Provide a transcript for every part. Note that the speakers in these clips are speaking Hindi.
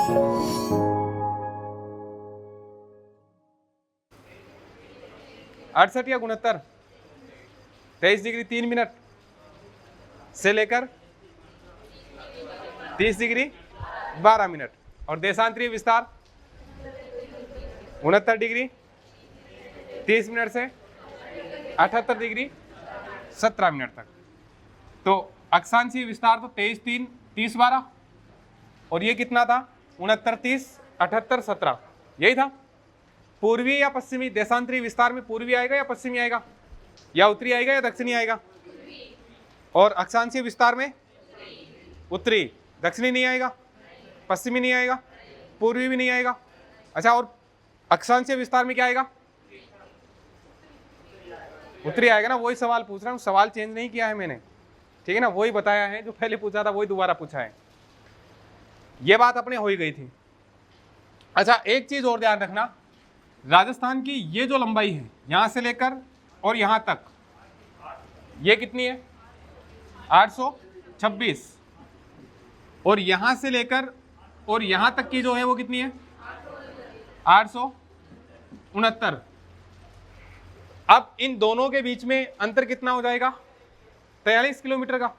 68 या 69, 23 डिग्री 3 मिनट से लेकर 30 डिग्री 12 मिनट। और देशांतरीय विस्तार 69 डिग्री 30 मिनट से 78 डिग्री 17 मिनट तक। तो अक्षांशीय विस्तार तो 23 3 30 12, और ये कितना था 69 30 78 17, यही था। पूर्वी या पश्चिमी, देशांतरीय विस्तार में पूर्वी आएगा या पश्चिमी आएगा, या उत्तरी आएगा या दक्षिणी आएगा, और अक्षांशीय विस्तार में उत्तरी, दक्षिणी नहीं आएगा, पश्चिमी नहीं आएगा, पूर्वी भी नहीं आएगा। अच्छा, और अक्षांशीय विस्तार में क्या आएगा, उत्तरी आएगा ना। वही सवाल पूछ रहा हूँ, सवाल चेंज नहीं किया है मैंने, ठीक है ना, वही बताया है जो पहले पूछा था वही दोबारा पूछा है। ये बात अपने हो ही गई थी। अच्छा, एक चीज और ध्यान रखना, राजस्थान की ये जो लंबाई है यहां से लेकर और यहां तक, ये कितनी है 826, और यहां से लेकर और यहां तक की जो है वो कितनी है 869। अब इन दोनों के बीच में अंतर कितना हो जाएगा 43 किलोमीटर का,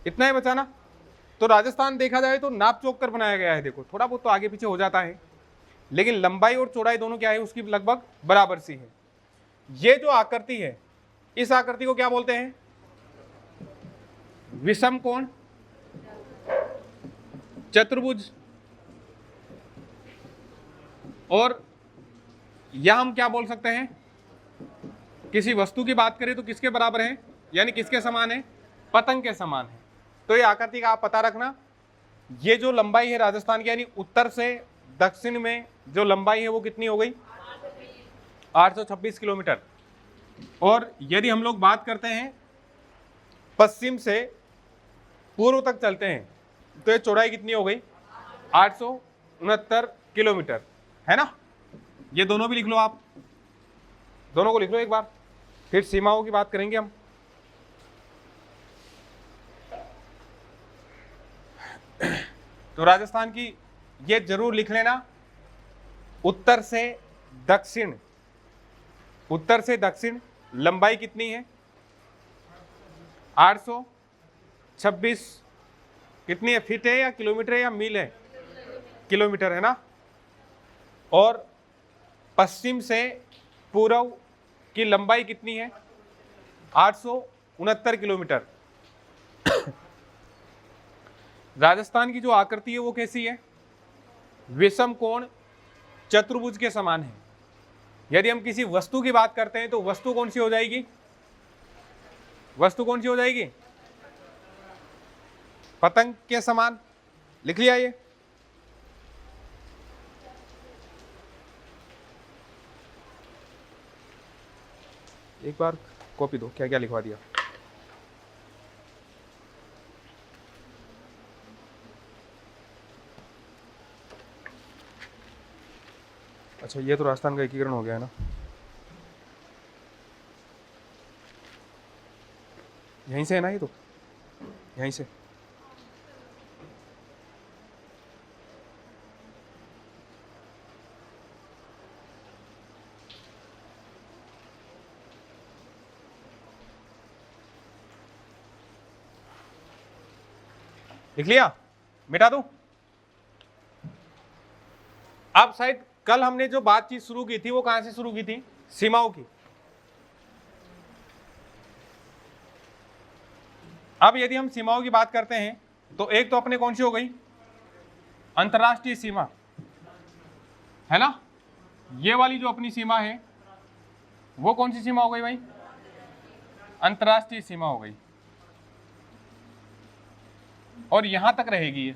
इतना ही बचाना। तो राजस्थान देखा जाए तो नाप चौक कर बनाया गया है, देखो थोड़ा बहुत तो आगे पीछे हो जाता है, लेकिन लंबाई और चौड़ाई दोनों क्या है उसकी लगभग बराबर सी है। ये जो आकृति है, इस आकृति को क्या बोलते हैं, विषम कोण चतुर्भुज। और या हम क्या बोल सकते हैं, किसी वस्तु की बात करें तो किसके बराबर है, यानी किसके समान है, पतंग के समान है। तो ये आकृति का आप पता रखना। ये जो लंबाई है राजस्थान की, यानी उत्तर से दक्षिण में जो लंबाई है वो कितनी हो गई 826 किलोमीटर। और यदि हम लोग बात करते हैं पश्चिम से पूर्व तक चलते हैं तो ये चौड़ाई कितनी हो गई 869 किलोमीटर, है ना। ये दोनों भी लिख लो, आप दोनों को लिख लो एक बार, फिर सीमाओं की बात करेंगे हम। तो राजस्थान की ये जरूर लिख लेना, उत्तर से दक्षिण, उत्तर से दक्षिण लंबाई कितनी है 826, कितनी है, फीट है या किलोमीटर है या मील है, किलोमीटर है ना। और पश्चिम से पूर्व की लंबाई कितनी है 869 किलोमीटर। राजस्थान की जो आकृति है वो कैसी है, विषम कोण चतुर्भुज के समान है। यदि हम किसी वस्तु की बात करते हैं तो वस्तु कौन सी हो जाएगी, वस्तु कौन सी हो जाएगी, पतंग के समान। लिख लिया ये। एक बार कॉपी दो, क्या क्या लिखवा दिया। अच्छा, ये तो राजस्थान का एकीकरण हो गया है ना, यहीं से है ना, ये तो यहीं से। लिख लिया, मिटा दूं। अब शायद कल हमने जो बातचीत शुरू की थी वो कहां से शुरू की थी, सीमाओं की। अब यदि हम सीमाओं की बात करते हैं तो एक तो अपने कौन सी हो गई, अंतर्राष्ट्रीय सीमा, है ना। ये वाली जो अपनी सीमा है वो कौन सी सीमा हो गई भाई, अंतर्राष्ट्रीय सीमा हो गई, और यहां तक रहेगी ये,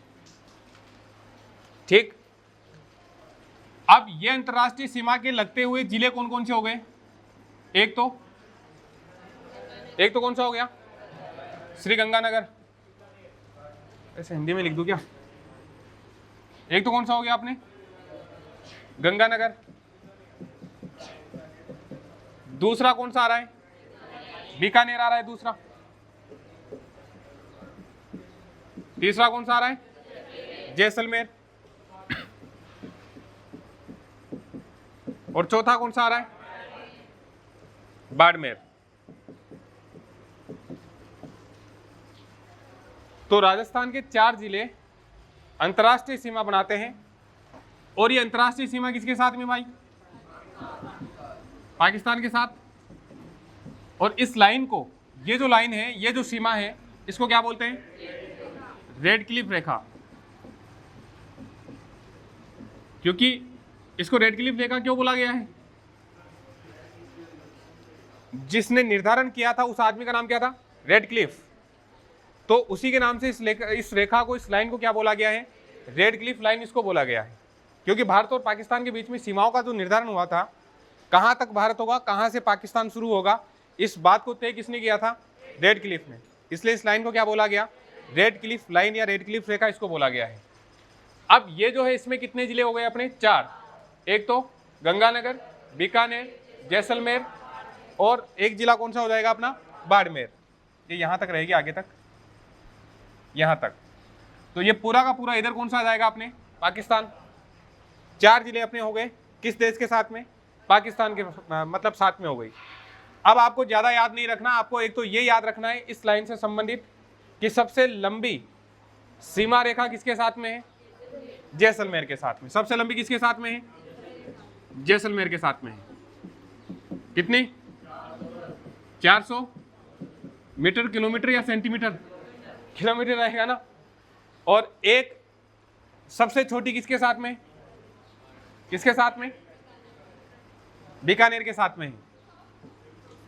ठीक। अब ये अंतर्राष्ट्रीय सीमा के लगते हुए जिले कौन कौन से हो गए, एक तो कौन सा हो गया, श्री गंगानगर, ऐसे हिंदी में लिख दूं क्या, एक तो कौन सा हो गया आपने, गंगानगर। दूसरा कौन सा आ रहा है, बीकानेर आ रहा है दूसरा। तीसरा कौन सा आ रहा है, जैसलमेर। और चौथा कौन सा आ रहा है? बाड़मेर। तो राजस्थान के 4 जिले अंतर्राष्ट्रीय सीमा बनाते हैं, और ये अंतर्राष्ट्रीय सीमा किसके साथ में भाई? पाकिस्तान के साथ। और इस लाइन को, ये जो लाइन है, ये जो सीमा है, इसको क्या बोलते हैं? रेड क्लिफ रेखा। क्योंकि इसको रेड क्लिफ रेखा क्यों बोला गया है? जिसने निर्धारण किया था उस आदमी का नाम क्या था? Red Cliff. तो उसी के नाम से इस रेखा को, इस लाइन को क्या बोला गया है? रेड क्लिफ लाइन इसको बोला गया है। क्योंकि भारत और पाकिस्तान के बीच में सीमाओं का जो निर्धारण हुआ था, कहां तक भारत होगा, कहां से पाकिस्तान शुरू होगा, इस बात को तय किसने किया था? रेड क्लिफ ने। इसलिए इस लाइन को क्या बोला गया? रेड क्लिफ लाइन या रेड क्लिफ रेखा इसको बोला गया है। अब ये जो है, इसमें कितने जिले हो गए अपने? 4। एक तो गंगानगर, बीकानेर, जैसलमेर, और एक जिला कौन सा हो जाएगा अपना? बाड़मेर। ये यहां तक रहेगी, आगे तक, यहां तक। तो ये पूरा का पूरा इधर कौन सा आ जाएगा अपने? पाकिस्तान। 4 जिले अपने हो गए, किस देश के साथ में? पाकिस्तान के मतलब साथ में हो गई। अब आपको ज्यादा याद नहीं रखना, आपको एक तो ये याद रखना है इस लाइन से संबंधित कि सबसे लंबी सीमा रेखा किसके साथ में है? जैसलमेर के साथ में। सबसे लंबी किसके साथ में है? जैसलमेर के साथ में है। कितनी? 400 मीटर, किलोमीटर या सेंटीमीटर? किलोमीटर रहेगा ना। और एक सबसे छोटी किसके साथ में? किसके साथ में? बीकानेर के साथ में है।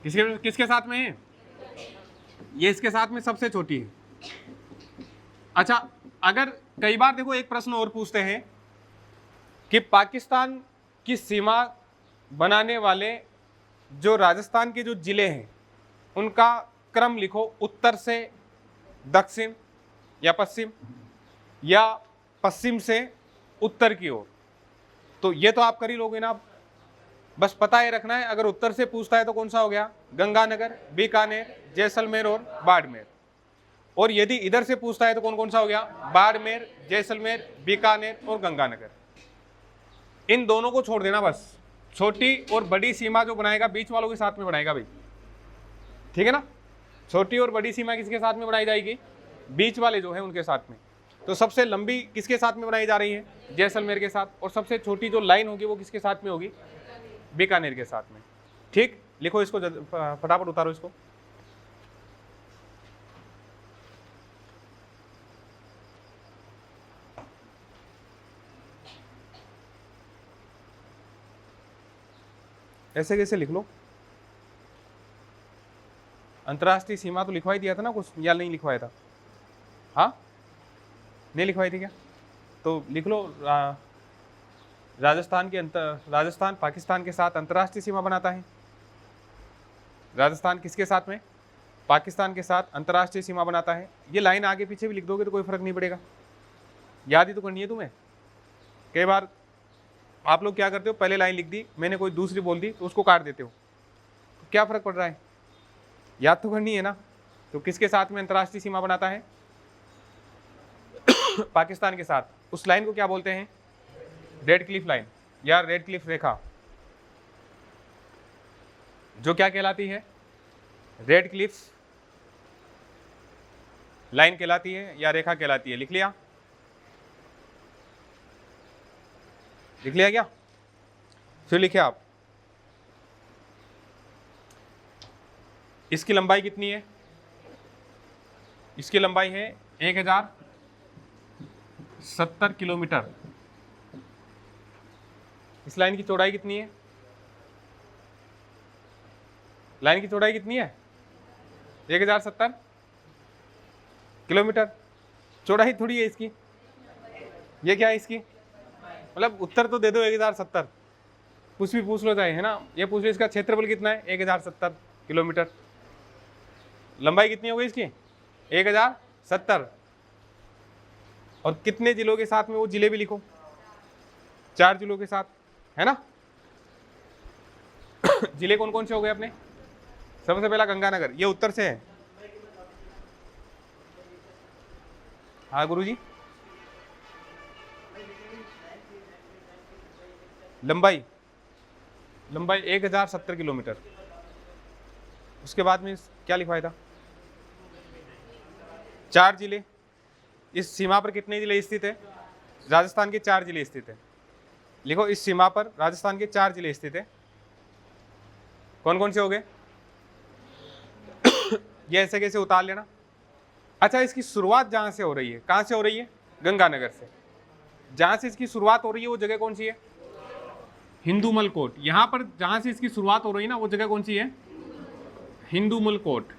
किसके साथ में है? ये इसके साथ में सबसे छोटी है। अच्छा, अगर कई बार देखो एक प्रश्न और पूछते हैं कि पाकिस्तान की सीमा बनाने वाले जो राजस्थान के जो जिले हैं उनका क्रम लिखो, उत्तर से दक्षिण या पश्चिम, या पश्चिम से उत्तर की ओर। तो ये तो आप कर ही लोगे ना, बस पता ये रखना है। अगर उत्तर से पूछता है तो कौन सा हो गया? गंगानगर, बीकानेर, जैसलमेर और बाड़मेर। और यदि इधर से पूछता है तो कौन कौन सा हो गया? बाड़मेर, जैसलमेर, बीकानेर और गंगानगर। इन दोनों को छोड़ देना बस। छोटी और बड़ी सीमा जो बनाएगा बीच वालों के साथ में बनाएगा भाई, ठीक है ना। छोटी और बड़ी सीमा किसके साथ में बनाई जाएगी? बीच वाले जो है उनके साथ में। तो सबसे लंबी किसके साथ में बनाई जा रही है? जैसलमेर के साथ। और सबसे छोटी जो लाइन होगी वो किसके साथ में होगी? बीकानेर के साथ में। ठीक, लिखो इसको, फटाफट उतारो इसको। ऐसे कैसे लिख लो? अंतर्राष्ट्रीय सीमा तो लिखवाई दिया था ना कुछ, या नहीं लिखवाया था? हाँ, नहीं लिखवाई थी क्या? तो लिख लो, राजस्थान पाकिस्तान के साथ अंतर्राष्ट्रीय सीमा बनाता है। राजस्थान किसके साथ में? पाकिस्तान के साथ अंतर्राष्ट्रीय सीमा बनाता है। ये लाइन आगे पीछे भी लिख दोगे तो कोई फर्क नहीं पड़ेगा, याद ही तो करनी है तुम्हें। कई बार आप लोग क्या करते हो, पहले लाइन लिख दी, मैंने कोई दूसरी बोल दी तो उसको काट देते हो, तो क्या फर्क पड़ रहा है? याद तो करनी है ना। तो किसके साथ में अंतर्राष्ट्रीय सीमा बनाता है? पाकिस्तान के साथ। उस लाइन को क्या बोलते हैं? रेड क्लिफ लाइन या रेड क्लिफ रेखा, जो क्या कहलाती है? रेड क्लिफ लाइन कहलाती है या रेखा कहलाती है। लिख लिया? लिख लिया क्या? फिर लिखे आप। इसकी लंबाई कितनी है? इसकी लंबाई है 1070 किलोमीटर। इस लाइन की चौड़ाई कितनी है? लाइन की चौड़ाई कितनी है? 1070 किलोमीटर। चौड़ाई थोड़ी है इसकी, ये क्या है इसकी? मतलब उत्तर तो दे दो 1070, कुछ भी पूछ लो चाहे, है ना। ये पूछ लो इसका क्षेत्रफल कितना है? 1070 किलोमीटर। लंबाई कितनी हो गई इसकी? 1070। और कितने जिलों के साथ में? वो जिले भी लिखो, 4 जिलों के साथ, है ना। जिले कौन कौन से हो गए अपने? सबसे पहला गंगानगर, ये उत्तर से है। हाँ गुरुजी, लंबाई लंबाई 1070 किलोमीटर। उसके बाद में क्या लिखवाया था? 4 जिले। इस सीमा पर कितने जिले स्थित है? राजस्थान के 4 जिले स्थित है। लिखो, इस सीमा पर राजस्थान के 4 जिले स्थित है। कौन कौन से हो गए? ये ऐसे कैसे उतार लेना। अच्छा, इसकी शुरुआत जहां से हो रही है, कहां से हो रही है? गंगानगर से। जहां से इसकी शुरुआत हो रही है वो जगह कौन सी है? हिंदूमल कोट। यहां पर जहां से इसकी शुरुआत हो रही है ना, वो जगह कौन सी है? हिंदूमल कोट।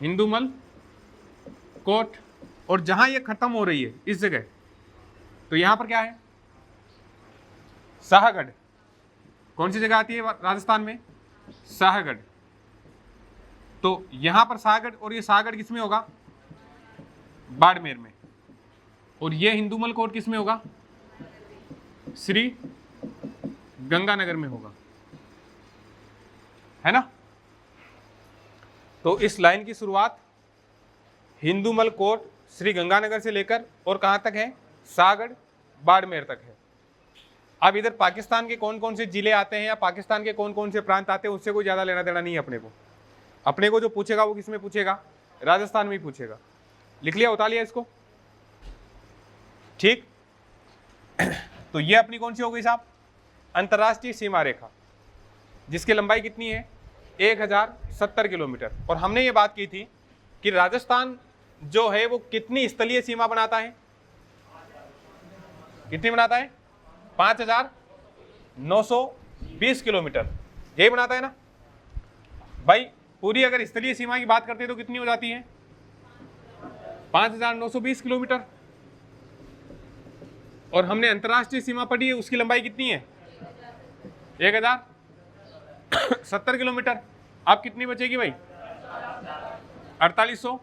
हिंदूमल कोट। और जहां ये खत्म हो रही है इस जगह, तो यहां पर क्या है? शाहगढ़। कौन सी जगह आती है राजस्थान में? शाहगढ़। तो यहां पर शाहगढ़, और ये शाहगढ़ किस में होगा? बाड़मेर में। और ये हिंदूमल कोट किस में होगा? श्री गंगानगर में होगा, है ना। तो इस लाइन की शुरुआत हिंदूमल कोट श्री गंगानगर से लेकर और कहां तक है? शाहगढ़ बाड़मेर तक है। अब इधर पाकिस्तान के कौन कौन से जिले आते हैं या पाकिस्तान के कौन कौन से प्रांत आते हैं, उससे कोई ज्यादा लेना देना नहीं है अपने को। अपने को जो पूछेगा वो किस में पूछेगा? राजस्थान में ही पूछेगा। लिख लिया, उतार लिया इसको, ठीक। तो ये अपनी कौन सी हो गई साहब? अंतर्राष्ट्रीय सीमा रेखा, जिसकी लंबाई कितनी है? 1070 किलोमीटर। और हमने ये बात की थी कि राजस्थान जो है वो कितनी स्थलीय सीमा बनाता है? कितनी बनाता है? 5920 किलोमीटर, यही बनाता है ना भाई। पूरी अगर स्थलीय सीमा की बात करते हैं तो कितनी हो जाती है? 5920 किलोमीटर। और हमने अंतर्राष्ट्रीय सीमा पढ़ी है, उसकी लंबाई कितनी है? 1070 किलोमीटर। अब कितनी बचेगी भाई? 4800।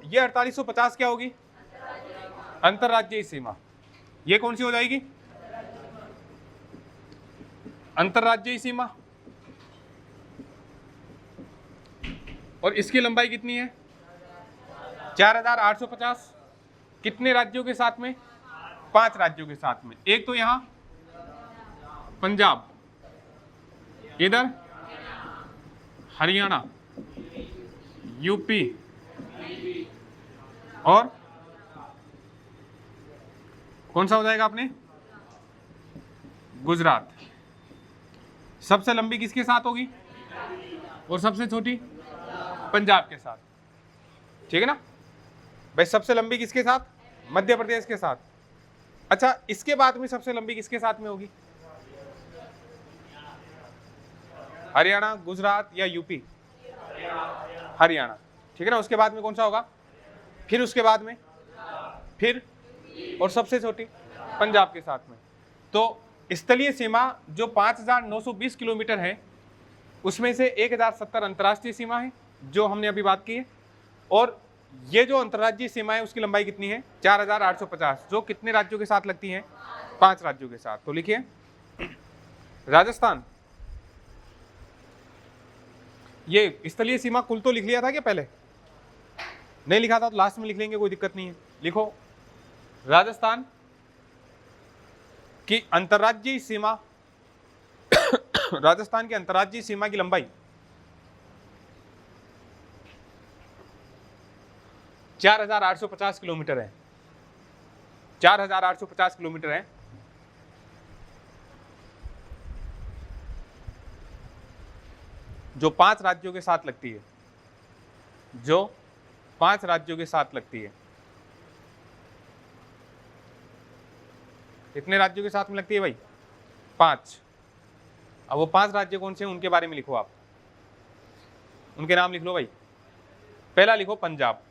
ये 4850 क्या होगी? अंतर्राज्यीय सीमा। ये कौन सी हो जाएगी? अंतर्राज्यीय सीमा। और इसकी लंबाई कितनी है? 4850। कितने राज्यों के साथ में? 5 राज्यों के साथ में। एक तो यहां पंजाब, इधर हरियाणा, यूपी, और कौन सा हो जाएगा आपने? गुजरात। सबसे लंबी किसके साथ होगी? और सबसे छोटी? पंजाब के साथ, ठीक है ना भाई। सबसे लंबी किसके साथ? मध्य प्रदेश के साथ। अच्छा, इसके बाद में सबसे लंबी किसके साथ में होगी? हरियाणा, गुजरात या यूपी? हरियाणा, ठीक है ना। उसके बाद में कौन सा होगा? फिर उसके बाद में फिर, और सबसे छोटी पंजाब के साथ में। तो स्थलीय सीमा जो 5920 किलोमीटर है, उसमें से 1070 अंतर्राष्ट्रीय सीमा है जो हमने अभी बात की है। और ये जो अंतर्राज्यीय सीमा है उसकी लंबाई कितनी है? 4850, जो कितने राज्यों के साथ लगती है? 5 राज्यों के साथ। तो लिखिए, राजस्थान। ये स्थलीय सीमा कुल तो लिख लिया था क्या पहले? नहीं लिखा था तो लास्ट में लिख लेंगे, कोई दिक्कत नहीं है। लिखो, राजस्थान की अंतर्राज्यीय सीमा राजस्थान की अंतर्राज्यीय सीमा की लंबाई 4850 किलोमीटर है। 4850 किलोमीटर है। जो 5 राज्यों के साथ लगती है, जो 5 राज्यों के साथ लगती है। कितने राज्यों के साथ में लगती है भाई? 5। अब वो 5 राज्य कौन से हैं उनके बारे में लिखो आप, उनके नाम लिख लो भाई। पहला लिखो पंजाब,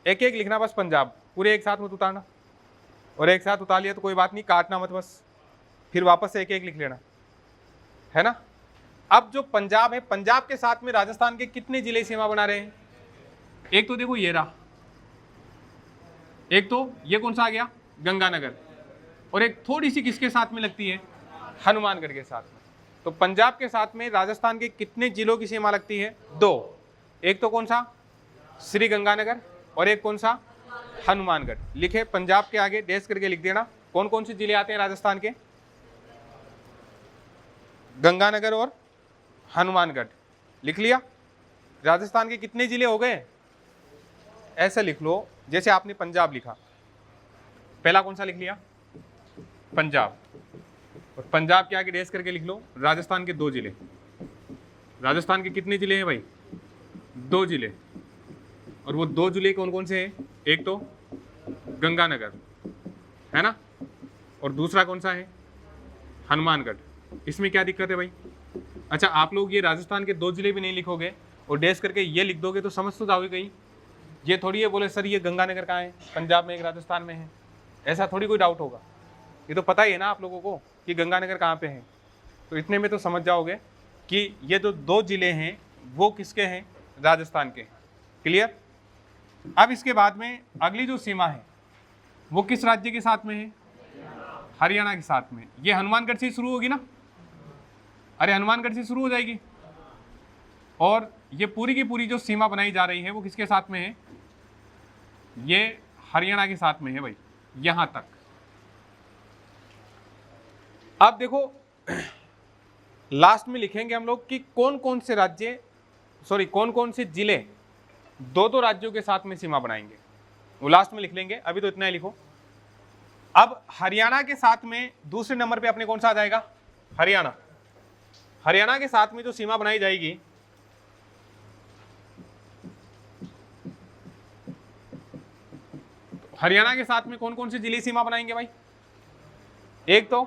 एक एक लिखना बस, पंजाब पूरे एक साथ मत उतारना, और एक साथ उतार लिया तो कोई बात नहीं, काटना मत बस, फिर वापस से एक एक लिख लेना, है ना। अब जो पंजाब है, पंजाब के साथ में राजस्थान के कितने जिले सीमा बना रहे हैं? एक तो देखो ये रहा, एक तो ये कौन सा आ गया? गंगानगर। और एक थोड़ी सी किसके साथ में लगती है? हनुमानगढ़ के साथ में। तो पंजाब के साथ में राजस्थान के कितने जिलों की सीमा लगती है? 2। एक तो कौन सा? श्री गंगानगर, और एक कौन सा? हनुमानगढ़। लिखे, पंजाब के आगे डैश करके लिख देना, कौन कौन से जिले आते हैं राजस्थान के? गंगानगर और हनुमानगढ़। लिख लिया? राजस्थान के कितने जिले हो गए? ऐसे लिख लो जैसे आपने पंजाब लिखा। पहला कौन सा लिख लिया? पंजाब। और पंजाब के आगे डेस करके लिख लो राजस्थान के 2 जिले। राजस्थान के कितने जिले हैं भाई? 2 जिले। और वो 2 जिले कौन कौन से हैं? एक तो गंगानगर है ना, और दूसरा कौन सा है? हनुमानगढ़। इसमें क्या दिक्कत है भाई? अच्छा, आप लोग ये राजस्थान के 2 जिले भी नहीं लिखोगे और डेस करके ये लिख दोगे तो समझ तो जाओगे कहीं। ये थोड़ी है बोले सर ये गंगानगर कहाँ है, पंजाब में एक राजस्थान में है, ऐसा थोड़ी कोई डाउट होगा। ये तो पता ही है ना आप लोगों को कि गंगानगर कहाँ पे है। तो इतने में तो समझ जाओगे कि ये जो 2 जिले हैं वो किसके हैं? राजस्थान के। क्लियर? अब इसके बाद में अगली जो सीमा है वो किस राज्य के साथ में है? हरियाणा के साथ में। ये हनुमानगढ़ से शुरू होगी ना? अरे हनुमानगढ़ से शुरू हो जाएगी। और ये पूरी की पूरी जो सीमा बनाई जा रही है वो किसके साथ में है? ये हरियाणा के साथ में है भाई, यहां तक। अब देखो लास्ट में लिखेंगे हम लोग कि कौन कौन से राज्य, सॉरी कौन कौन से जिले 2-2 राज्यों के साथ में सीमा बनाएंगे, वो लास्ट में लिख लेंगे। अभी तो इतना ही लिखो। अब हरियाणा के साथ में दूसरे नंबर पे अपने कौन सा आ जाएगा? हरियाणा। हरियाणा के साथ में जो सीमा बनाई जाएगी हरियाणा के साथ में कौन कौन से जिले सीमा बनाएंगे भाई? एक तो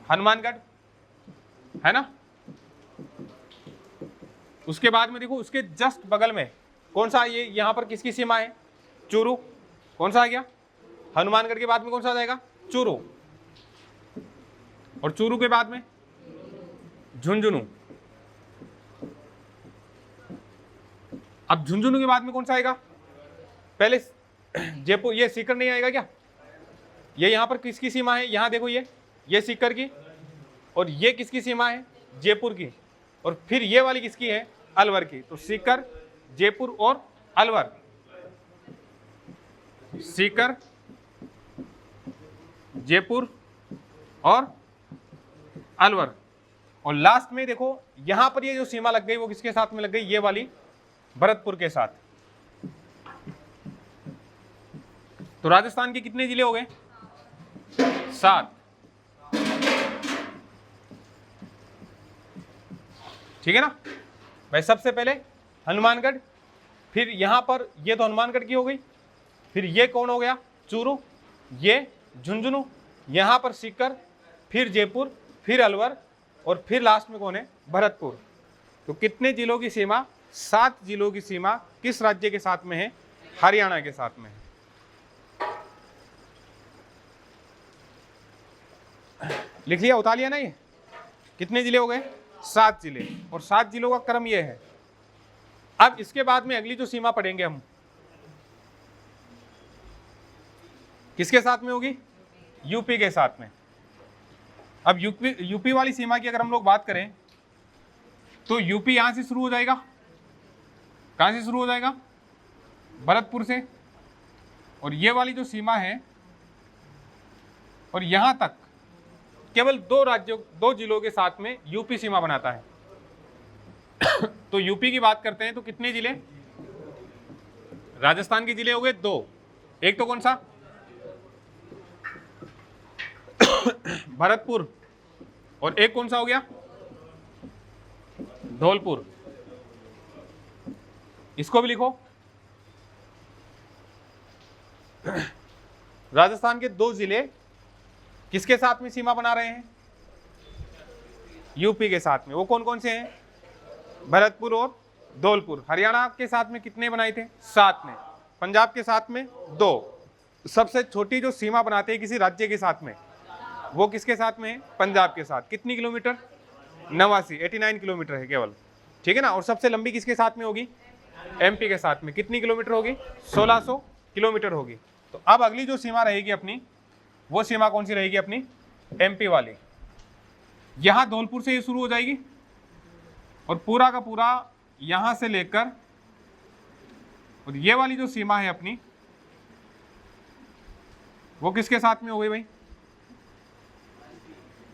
हनुमानगढ़ है ना, उसके बाद में देखो उसके जस्ट बगल में कौन सा, ये यहां पर किसकी सीमा है? चूरू। कौन सा आ गया? हनुमानगढ़ के बाद में कौन सा आ जाएगा? चूरू। और चूरू के बाद में झुंझुनू। अब झुंझुनू के बाद में कौन सा आएगा? पहले जयपुर। ये सीकर नहीं आएगा क्या? ये यहां पर किसकी सीमा है? यहां देखो ये सीकर की, और ये किसकी सीमा है? जयपुर की। और फिर ये वाली किसकी है? अलवर की। तो सीकर, जयपुर और अलवर। सीकर, जयपुर और अलवर। और लास्ट में देखो यहां पर ये जो सीमा लग गई वो किसके साथ में लग गई? ये वाली भरतपुर के साथ। तो राजस्थान के कितने जिले हो गए? 7। ठीक है ना भाई? सबसे पहले हनुमानगढ़, फिर यहां पर ये तो हनुमानगढ़ की हो गई, फिर ये कौन हो गया? चूरू, ये झुंझुनू, यहां पर सीकर, फिर जयपुर, फिर अलवर, और फिर लास्ट में कौन है? भरतपुर। तो कितने जिलों की सीमा? 7 जिलों की सीमा किस राज्य के साथ में है? हरियाणा के साथ में है। लिख लिया? उतार लिया ना? ये कितने जिले हो गए? 7 जिले। और 7 जिलों का क्रम ये है। अब इसके बाद में अगली जो सीमा पढ़ेंगे हम किसके साथ में होगी? यूपी के साथ में। अब यूपी वाली सीमा की अगर हम लोग बात करें तो यूपी यहां से शुरू हो जाएगा। कहां से शुरू हो जाएगा? भरतपुर से। और ये वाली जो सीमा है और यहां तक केवल 2 जिलों के साथ में यूपी सीमा बनाता है। तो यूपी की बात करते हैं तो कितने जिले? राजस्थान के जिले हो गए 2। एक तो कौन सा? भरतपुर। और एक कौन सा हो गया? धौलपुर। इसको भी लिखो। राजस्थान के 2 जिले किसके साथ में सीमा बना रहे हैं? यूपी के साथ में। वो कौन कौन से हैं? भरतपुर और धौलपुर। हरियाणा के साथ में कितने बनाए थे? 7 ने। पंजाब के साथ में 2। सबसे छोटी जो सीमा बनाते हैं किसी राज्य के साथ में वो किसके साथ में है? पंजाब के साथ। कितनी किलोमीटर? 89 किलोमीटर है केवल। ठीक है ना? और सबसे लंबी किसके साथ में होगी? एमपी के साथ में। कितनी किलोमीटर होगी? 1600 किलोमीटर होगी। तो अब अगली जो सीमा रहेगी अपनी, वो सीमा कौन सी रहेगी अपनी? एमपी वाली। यहां धौलपुर से ये शुरू हो जाएगी और पूरा का पूरा यहां से लेकर, और ये वाली जो सीमा है अपनी वो किसके साथ में हो गई भाई?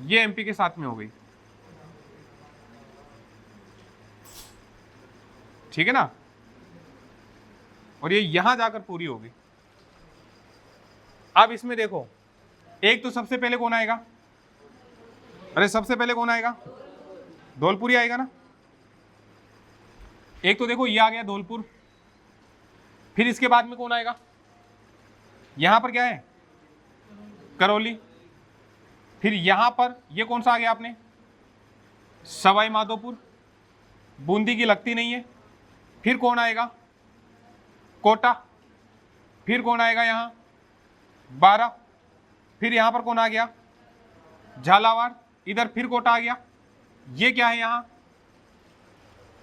ये एमपी के साथ में हो गई, ठीक है ना, और ये यहां जाकर पूरी होगी। अब इसमें देखो, एक तो सबसे पहले कौन आएगा? अरे सबसे पहले कौन आएगा? धौलपुर ही आएगा ना। एक तो देखो ये आ गया धौलपुर, फिर इसके बाद में कौन आएगा? यहां पर क्या है? करौली। फिर यहां पर ये कौन सा आ गया आपने? सवाई माधोपुर। बूंदी की लगती नहीं है। फिर कौन आएगा? कोटा। फिर कौन आएगा यहां? बारा। फिर यहां पर कौन आ गया? झालावाड़। इधर फिर कोटा आ गया। ये क्या है यहां?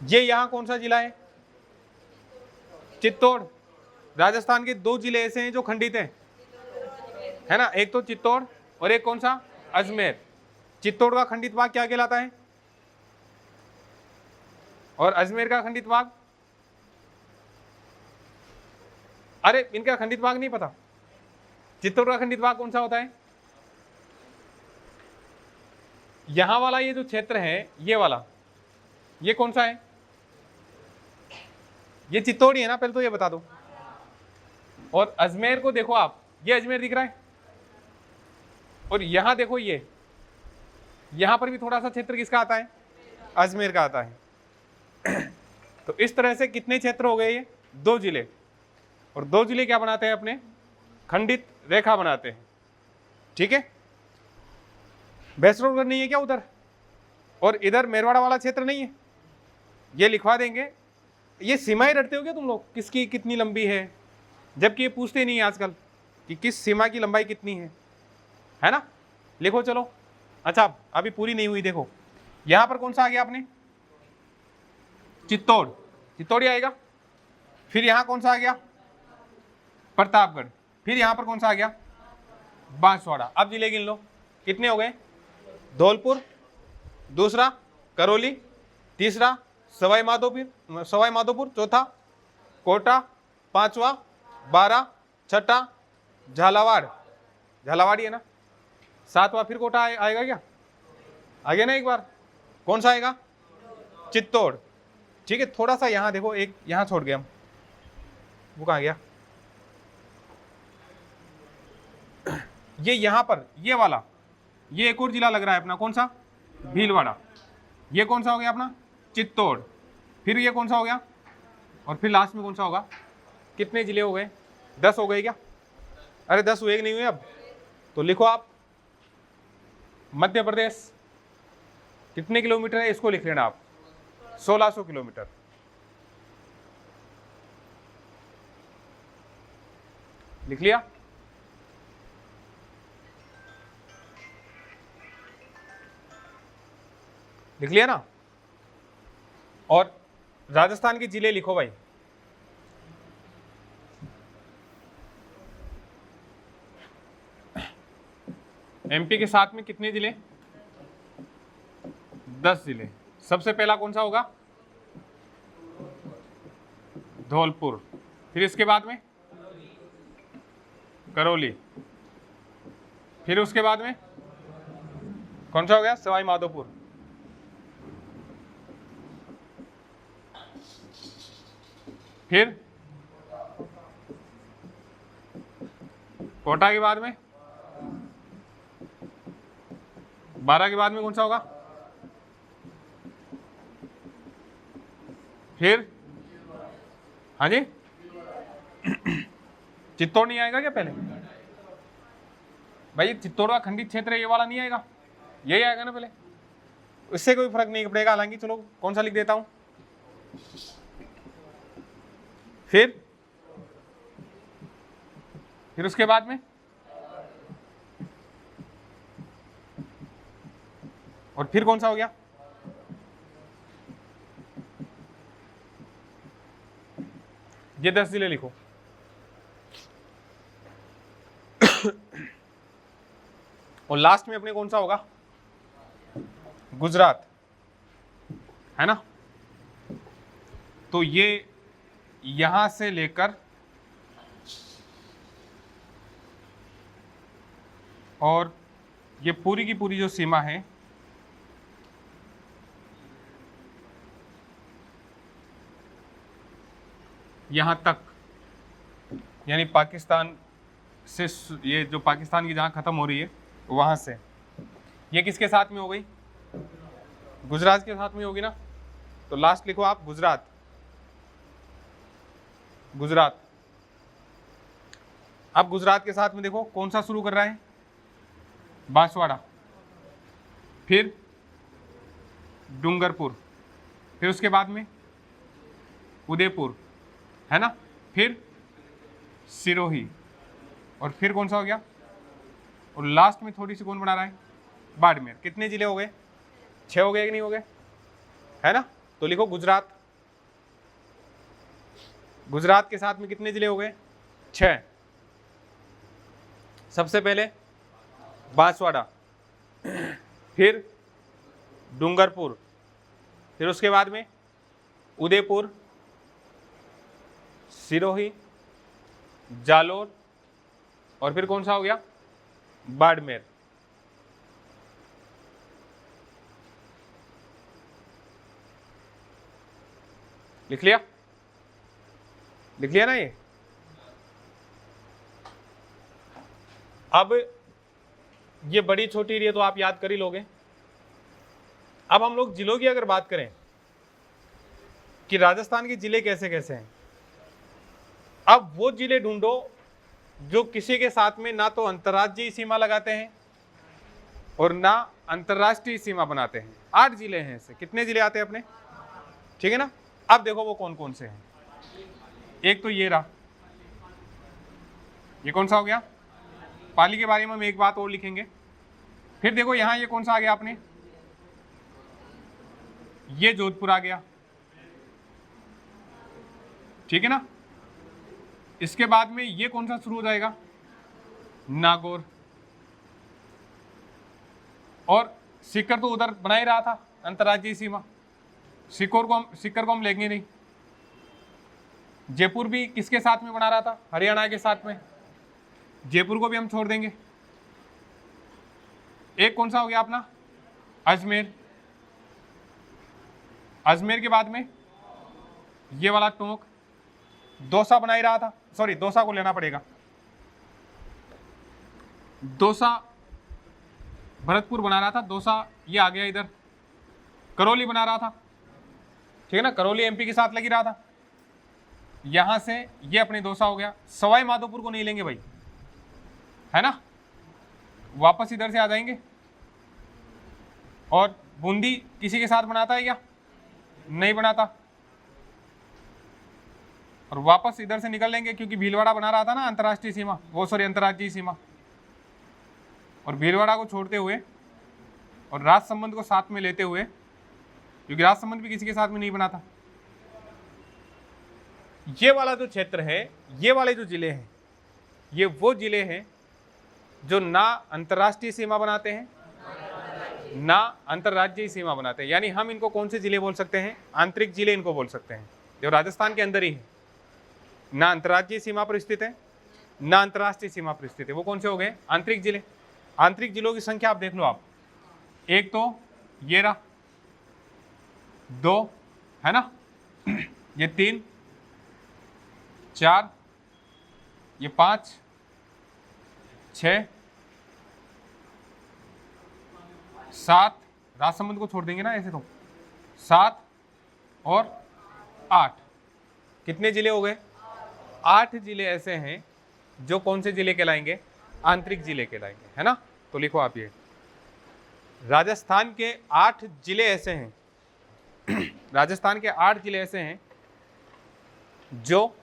ये यहां कौन सा जिला है? चित्तौड़। राजस्थान के दो जिले ऐसे हैं जो खंडित हैं, है ना, एक तो चित्तौड़ और एक कौन सा? अजमेर। चित्तौड़ का खंडित भाग क्या कहलाता है? और अजमेर का खंडित भाग? अरे इनका खंडित भाग नहीं पता? चित्तौड़ का खंडित भाग कौन सा होता है? यहां वाला ये जो क्षेत्र है, ये वाला, ये कौन सा है? ये चित्तौड़ ही है ना, पहले तो ये बता दो। और अजमेर को देखो आप, ये अजमेर दिख रहा है, और यहां देखो ये, यहां पर भी थोड़ा सा क्षेत्र किसका आता है? अजमेर का आता है। तो इस तरह से कितने क्षेत्र हो गए? ये दो जिले, और दो जिले क्या बनाते हैं अपने? खंडित रेखा बनाते हैं, ठीक है। भैंसरोड नहीं है क्या उधर? और इधर मेरवाड़ा वाला क्षेत्र नहीं है? ये लिखवा देंगे। ये सीमाएं रटते हो क्या तुम लोग, किसकी कितनी लंबी है? जबकि ये पूछते नहीं है आजकल कि किस सीमा की लंबाई कितनी है ना। लिखो चलो। अच्छा अभी पूरी नहीं हुई, देखो यहां पर कौन सा आ गया आपने? चित्तौड़। चित्तौड़ ही आएगा। फिर यहां कौन सा आ गया? प्रतापगढ़। फिर यहां पर कौन सा आ गया? बांसवाड़ा। अब जिले गिन लो, कितने हो गए? धौलपुर, दूसरा करौली, तीसरा सवाई माधोपुर, चौथा कोटा, पांचवा बारा, छठा झालावाड़, झालावाड़ी है ना, सातवां फिर कोटा आएगा क्या? आ गया ना एक बार। कौन सा आएगा? चित्तौड़, ठीक है। थोड़ा सा यहां देखो, एक यहां छोड़ गए हम, वो कहां गया? ये यहां पर, ये वाला, ये एक और जिला लग रहा है अपना, कौन सा? भीलवाड़ा। ये कौन सा हो गया अपना? चित्तौड़। फिर ये कौन सा हो गया? और फिर लास्ट में कौन सा होगा? कितने जिले हो गए? 10 हो गए क्या? अरे 10 हुए कि नहीं हुए? अब तो लिखो आप, मध्य प्रदेश कितने किलोमीटर है इसको लिख लेना आप, 1600 किलोमीटर। लिख लिया? लिख लिया ना। और राजस्थान के जिले लिखो भाई। एमपी के साथ में कितने जिले? 10 जिले। सबसे पहला कौन सा होगा? धौलपुर। फिर इसके बाद में करौली। फिर उसके बाद में कौन सा हो गया? सवाई माधोपुर। फिर कोटा के बाद में, बारा के बाद में कौन सा होगा? फिर हाँ जी, चित्तौड़ नहीं आएगा क्या पहले? भाई चित्तौड़ का खंडित क्षेत्र है, ये वाला नहीं आएगा, यही आएगा ना पहले। इससे कोई फर्क नहीं पड़ेगा। हालांकि चलो कौन सा लिख देता हूं। फिर उसके बाद में, और फिर कौन सा हो गया? ये 10 जिले लिखो। और लास्ट में अपने कौन सा होगा? गुजरात, है ना। तो ये यहां से लेकर और ये पूरी की पूरी जो सीमा है यहाँ तक, यानी पाकिस्तान से ये जो पाकिस्तान की जहाँ ख़त्म हो रही है वहाँ से, ये किसके साथ में हो गई? गुजरात के साथ में होगी ना। तो लास्ट लिखो आप गुजरात। गुजरात। अब गुजरात के साथ में देखो कौन सा शुरू कर रहा है? बांसवाड़ा, फिर डूंगरपुर, फिर उसके बाद में उदयपुर, है ना, फिर सिरोही, और फिर कौन सा हो गया? और लास्ट में थोड़ी सी कौन बना रहा है? बाड़मेर। कितने जिले हो गए? 6 हो गए कि नहीं हो गए? है ना। तो लिखो गुजरात। गुजरात के साथ में कितने जिले हो गए? 6। सबसे पहले बांसवाड़ा, फिर डूंगरपुर, फिर उसके बाद में उदयपुर, सिरोही, जालोर, और फिर कौन सा हो गया? बाड़मेर। लिख लिया? लिख लिया ना ये? अब ये बड़ी छोटी एरिया तो आप याद कर ही लोगे। अब हम लोग जिलों की अगर बात करें कि राजस्थान के जिले कैसे कैसे हैं, अब वो जिले ढूंढो जो किसी के साथ में ना तो अंतर्राज्यीय सीमा लगाते हैं और ना अंतर्राष्ट्रीय सीमा बनाते हैं। 8 जिले हैं ऐसे। कितने जिले आते हैं अपने? ठीक है ना। अब देखो वो कौन कौन से हैं। एक तो ये रहा, ये कौन सा हो गया? पाली के बारे में हम एक बात और लिखेंगे। फिर देखो यहां ये कौन सा आ गया आपने? ये जोधपुर आ गया, ठीक है ना। इसके बाद में ये कौन सा शुरू हो जाएगा? नागौर। और सीकर तो उधर बना ही रहा था अंतर्राज्यीय सीमा, सीकर को हम लेंगे नहीं। जयपुर भी किसके साथ में बना रहा था? हरियाणा के साथ में। जयपुर को भी हम छोड़ देंगे। एक कौन सा हो गया अपना? अजमेर। अजमेर के बाद में ये वाला टोंक, दौसा बना ही रहा था, सॉरी दौसा को लेना पड़ेगा। दौसा भरतपुर बना रहा था, दौसा ये आ गया इधर। करौली बना रहा था, ठीक है ना, करौली एमपी के साथ लगी रहा था। यहां से ये अपने दौसा हो गया। सवाई माधोपुर को नहीं लेंगे भाई, है ना, वापस इधर से आ जाएंगे। और बूंदी किसी के साथ बनाता है क्या? नहीं बनाता। और वापस इधर से निकल लेंगे क्योंकि भीलवाड़ा बना रहा था ना अंतर्राष्ट्रीय सीमा, वो सॉरी अंतर्राज्यीय सीमा। और भीलवाड़ा को छोड़ते हुए और राजसमंद को साथ में लेते हुए, क्योंकि राजसमंद भी किसी के साथ में नहीं बना था। ये वाला जो क्षेत्र है, ये वाले जो जिले हैं, ये वो जिले हैं जो ना अंतर्राष्ट्रीय सीमा बनाते हैं ना अंतर्राज्यीय सीमा बनाते हैं। यानी हम इनको कौन से जिले बोल सकते हैं? आंतरिक जिले इनको बोल सकते हैं, जो राजस्थान के अंदर ही है, ना अंतर्राज्यीय सीमा पर स्थित है ना अंतर्राष्ट्रीय सीमा पर स्थित है। वो कौन से हो गए? आंतरिक जिले। आंतरिक जिलों की संख्या आप देख लो आप, एक तो ये रहा, 2 है ना, ये 3, 4, ये 5, 6, 7, राजसमंद को छोड़ देंगे ना ऐसे तो, 7 और 8, कितने जिले हो गए? 8 जिले ऐसे हैं जो कौन से जिले कहलाएंगे? आंतरिक जिले कहलाएंगे, है ना। तो लिखो आप ये, राजस्थान के 8 जिले ऐसे हैं राजस्थान के 8 जिले ऐसे हैं जो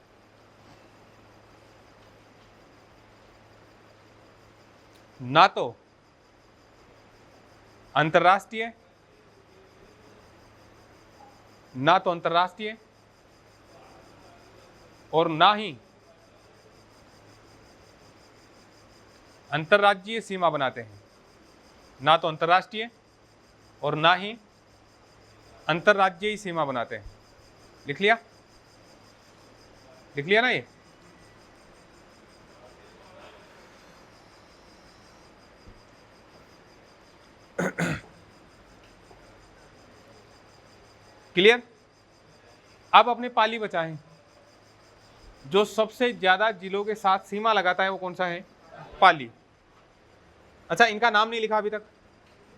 ना तो अंतर्राष्ट्रीय और ना ही अंतर्राज्यीय सीमा बनाते हैं। ना तो अंतर्राष्ट्रीय और ना ही अंतर्राज्यीय सीमा बनाते हैं। लिख लिया? लिख लिया ना ये? क्लियर। अब अपने पाली बचा है, जो सबसे ज्यादा जिलों के साथ सीमा लगाता है वो कौन सा है? पाली। अच्छा, इनका नाम नहीं लिखा अभी तक,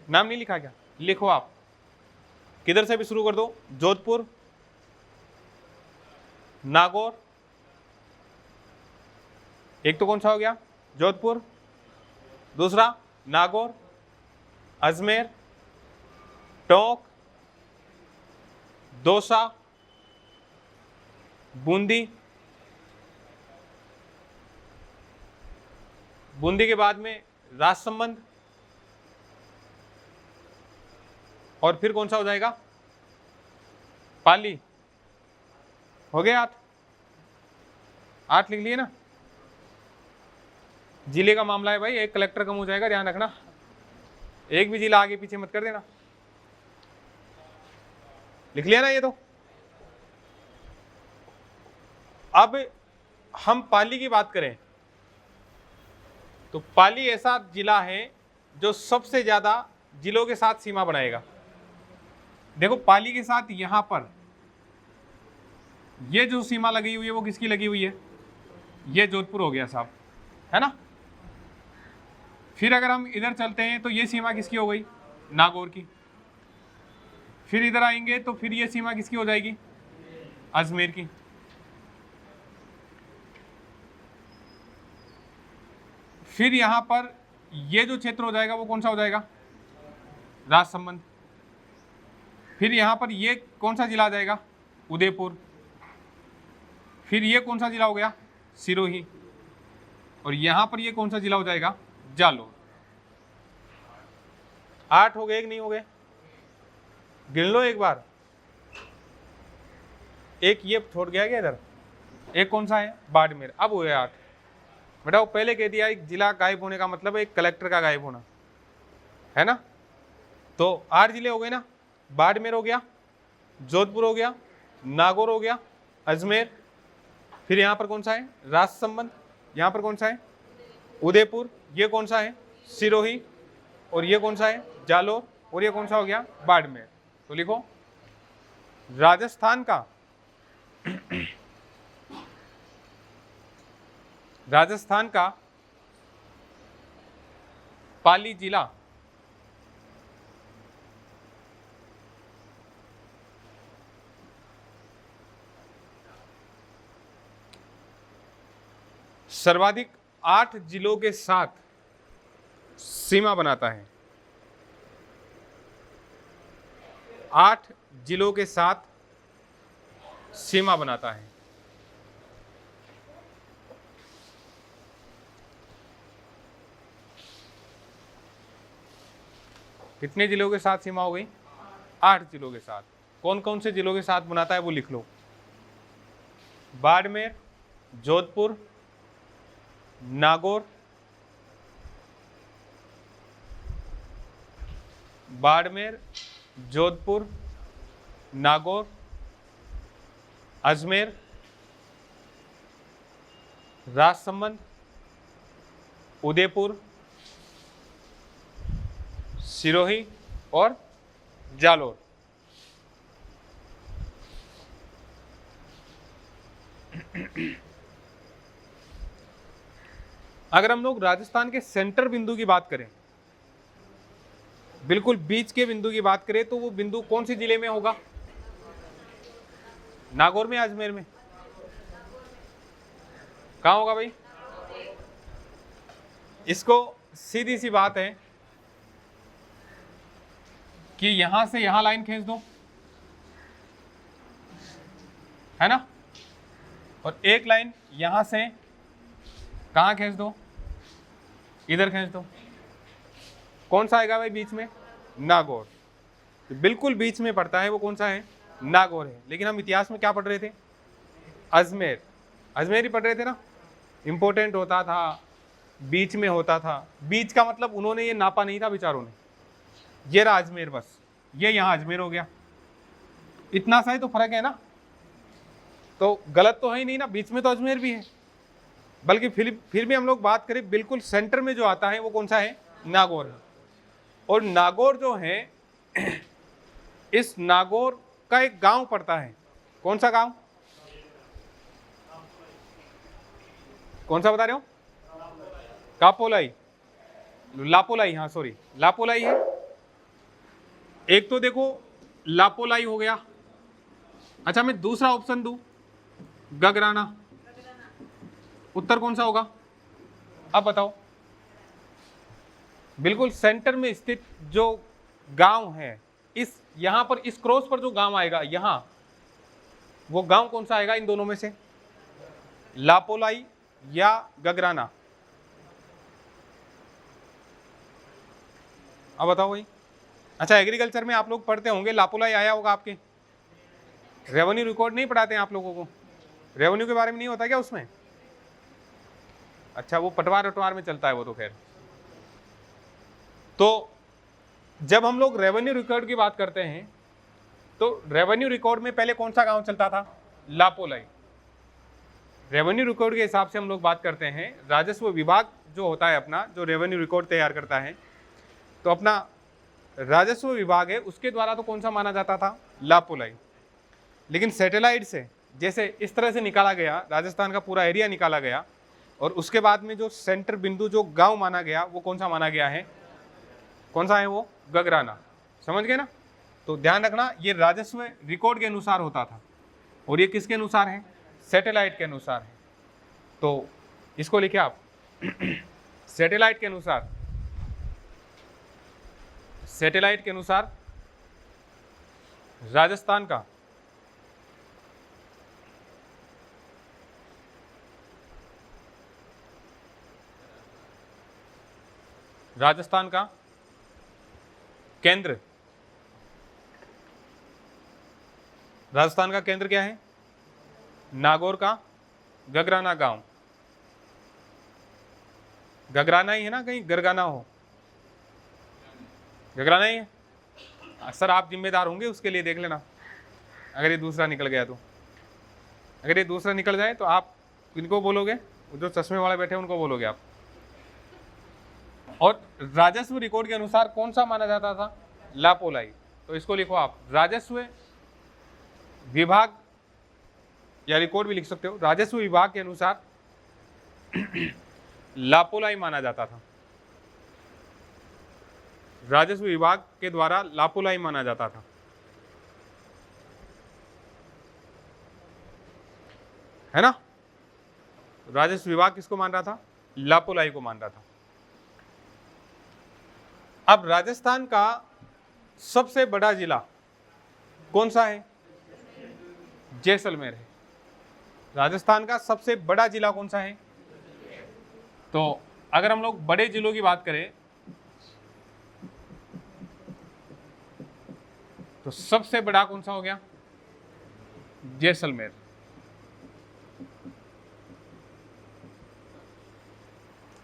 नाम नहीं लिखा क्या? लिखो आप, किधर से भी शुरू कर दो। जोधपुर, नागौर, एक तो कौन सा हो गया? जोधपुर, दूसरा नागौर, अजमेर, टोंक, दौसा, बूंदी, बूंदी के बाद में राजसमंद, और फिर कौन सा हो जाएगा? पाली। हो गए 8? 8 लिख लिए ना। जिले का मामला है भाई, एक कलेक्टर कम हो जाएगा, ध्यान रखना, एक भी जिला आगे पीछे मत कर देना। लिख लिया ना ये तो। अब हम पाली की बात करें तो पाली ऐसा जिला है जो सबसे ज्यादा जिलों के साथ सीमा बनाएगा। देखो पाली के साथ यहां पर ये जो सीमा लगी हुई है वो किसकी लगी हुई है? ये जोधपुर हो गया साहब, है ना। फिर अगर हम इधर चलते हैं तो ये सीमा किसकी हो गई? नागौर की। फिर इधर आएंगे तो फिर ये सीमा किसकी हो जाएगी? अजमेर की। फिर यहां पर ये जो क्षेत्र हो जाएगा वो कौन सा हो जाएगा? राजसमंद। फिर यहां पर ये कौन सा जिला आ जाएगा? उदयपुर। फिर ये कौन सा जिला हो गया? सिरोही। और यहां पर ये कौन सा जिला हो जाएगा? जालोर। 8 हो गए कि नहीं हो गए? गिन लो एक बार। एक ये छोड़ गया क्या इधर? एक कौन सा है? बाड़मेर। अब हुए 8। बेटा वो पहले कह दिया एक जिला गायब होने का मतलब है एक कलेक्टर का गायब होना, है ना। तो 8 जिले हो गए ना। बाड़मेर हो गया, जोधपुर हो गया, नागौर हो गया, अजमेर, फिर यहाँ पर कौन सा है? राजसमंद। यहाँ पर कौन सा है? उदयपुर। ये कौन सा है? सिरोही। और ये कौन सा है? जालोर। और ये कौन सा हो गया? बाड़मेर। तो लिखो राजस्थान का राजस्थान का पाली जिला सर्वाधिक 8 जिलों के साथ सीमा बनाता है। 8 जिलों के साथ सीमा बनाता है। कितने जिलों के साथ सीमा हो गई? 8 जिलों के साथ। कौन कौन से जिलों के साथ बनाता है वो लिख लो। बाड़मेर, जोधपुर, नागौर, बाड़मेर, जोधपुर, नागौर, अजमेर, राजसमंद, उदयपुर, सिरोही और जालोर। अगर हम लोग राजस्थान के सेंटर बिंदु की बात करें, बिल्कुल बीच के बिंदु की बात करें, तो वो बिंदु कौन से जिले में होगा? नागौर में, अजमेर में? कहाँ होगा भाई? इसको सीधी सी बात है कि यहां से यहां लाइन खींच दो, है ना, और एक लाइन यहां से कहां खींच दो? इधर खींच दो। कौन सा आएगा भाई बीच में? नागौर। तो बिल्कुल बीच में पड़ता है वो कौन सा है? नागौर है। लेकिन हम इतिहास में क्या पढ़ रहे थे? अजमेर। अजमेर ही पढ़ रहे थे ना। इंपॉर्टेंट होता था, बीच में होता था। बीच का मतलब उन्होंने ये नापा नहीं था बेचारों ने। ये रहा अजमेर, बस ये यहां अजमेर हो गया। इतना सा ही तो फर्क है ना। तो गलत तो है ही नहीं ना, बीच में तो अजमेर भी है। बल्कि फिर भी हम लोग बात करें बिल्कुल सेंटर में जो आता है वो कौन सा है? नागौर है। और नागौर जो है इस नागौर का एक गांव पड़ता है। कौन सा गांव? कौन सा बता रहे हो? कापोलाई, लापोलाई, हाँ सॉरी लापोलाई है। एक तो देखो लापोलाई हो गया। अच्छा मैं दूसरा ऑप्शन दूं, गगराना। उत्तर कौन सा होगा? अब बताओ। बिल्कुल सेंटर में स्थित जो गांव है, इस यहां पर इस क्रॉस पर जो गांव आएगा यहां, वो गांव कौन सा आएगा इन दोनों में से? लापोलाई या गगराना? अब बताओ भाई। अच्छा एग्रीकल्चर में आप लोग पढ़ते होंगे, लापोलाई आया होगा आपके। रेवेन्यू रिकॉर्ड नहीं पढ़ाते हैं आप लोगों को? रेवेन्यू के बारे में नहीं होता क्या उसमें? अच्छा वो पटवार वटवार में चलता है वो तो खैर। तो जब हम लोग रेवेन्यू रिकॉर्ड की बात करते हैं तो रेवेन्यू रिकॉर्ड में पहले कौन सा गांव चलता था? लापोलाई। रेवेन्यू रिकॉर्ड के हिसाब से हम लोग बात करते हैं, राजस्व विभाग जो होता है अपना, जो रेवेन्यू रिकॉर्ड तैयार करता है, तो अपना राजस्व विभाग है उसके द्वारा तो कौन सा माना जाता था? लापोलाई। लेकिन सैटेलाइट से जैसे इस तरह से निकाला गया, राजस्थान का पूरा एरिया निकाला गया, और उसके बाद में जो सेंटर बिंदु जो गांव माना गया वो कौन सा माना गया है? कौन सा है वो? गगराना। समझ गए ना? तो ध्यान रखना ये राजस्व रिकॉर्ड के अनुसार होता था, और ये किसके अनुसार है? सैटेलाइट के अनुसार है। तो इसको लिखे आप सैटेलाइट के अनुसार, सैटेलाइट के अनुसार राजस्थान का केंद्र, राजस्थान का केंद्र क्या है? नागौर का गगराना गांव। गगराना ही है ना, कहीं गरगाना हो? गगराना ही है। सर आप जिम्मेदार होंगे उसके लिए, देख लेना अगर ये दूसरा निकल गया तो। अगर ये दूसरा निकल जाए तो आप किनको बोलोगे? जो चश्मे वाले बैठे उनको बोलोगे आप। और राजस्व रिकॉर्ड के अनुसार कौन सा माना जाता था? लापोलाई। तो इसको लिखो आप, राजस्व विभाग, या रिकॉर्ड भी लिख सकते हो, राजस्व विभाग के अनुसार लापोलाई माना जाता था। राजस्व विभाग के द्वारा लापोलाई माना जाता था, है ना? राजस्व विभाग किसको मान रहा था? लापोलाई को मान रहा था। अब राजस्थान का सबसे बड़ा जिला कौन सा है? जैसलमेर है। राजस्थान का सबसे बड़ा जिला कौन सा है? तो अगर हम लोग बड़े जिलों की बात करें तो सबसे बड़ा कौन सा हो गया? जैसलमेर।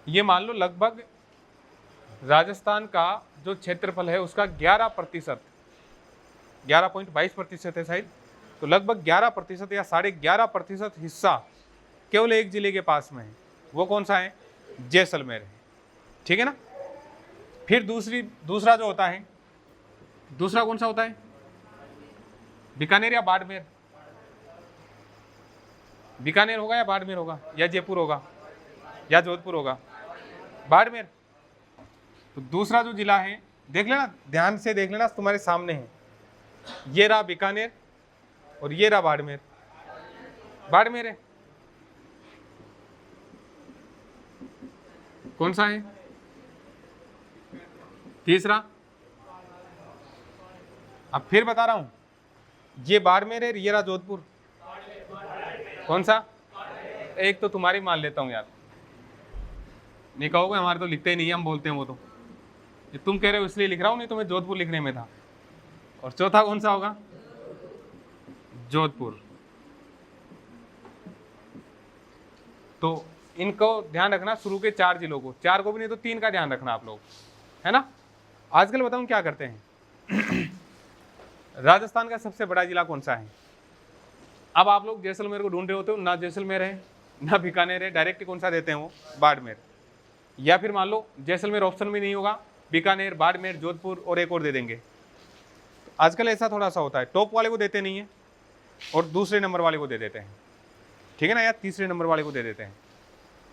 ये मान लो लगभग राजस्थान का जो क्षेत्रफल है उसका 11%, 11.22% है शायद, तो लगभग 11% या 11.5% हिस्सा केवल एक जिले के पास में है। वो कौन सा है? जैसलमेर है। ठीक है ना? फिर दूसरा जो होता है, दूसरा कौन सा होता है? बीकानेर या बाड़मेर? बीकानेर होगा या बाड़मेर होगा, या जयपुर होगा या जोधपुर होगा? बाड़मेर। तो दूसरा जो जिला है, देख लेना, ध्यान से देख लेना, तुम्हारे सामने है। ये रहा बीकानेर और ये रहा बाड़मेर। बाड़मेर है। कौन सा है तीसरा? अब फिर बता रहा हूं, ये बाड़मेर है, ये रहा जोधपुर। कौन सा? एक तो तुम्हारी मान लेता हूं यार, नहीं कहोगे हमारे तो लिखते ही नहीं है, हम बोलते हैं वो तो। ये तुम कह रहे हो इसलिए लिख रहा हूं, नहीं तो मैं जोधपुर लिखने में था। और चौथा कौन सा होगा? जोधपुर। तो इनको ध्यान रखना, शुरू के 4 जिलों को, 4 को भी नहीं तो 3 का ध्यान रखना आप लोग, है ना? आजकल बताऊं क्या करते हैं राजस्थान का सबसे बड़ा जिला कौन सा है? अब आप लोग जैसलमेर को ढूंढ रहे होते हो, ना जैसलमेर है ना बीकानेर है, डायरेक्ट कौन सा देते हैं वो? बाड़मेर। या फिर मान लो जैसलमेर ऑप्शन में नहीं होगा, बीकानेर, बाड़मेर, जोधपुर और एक और दे देंगे। आजकल ऐसा थोड़ा सा होता है, टॉप वाले को देते नहीं है और दूसरे नंबर वाले को दे देते हैं, ठीक है ना, या तीसरे नंबर वाले को दे देते हैं।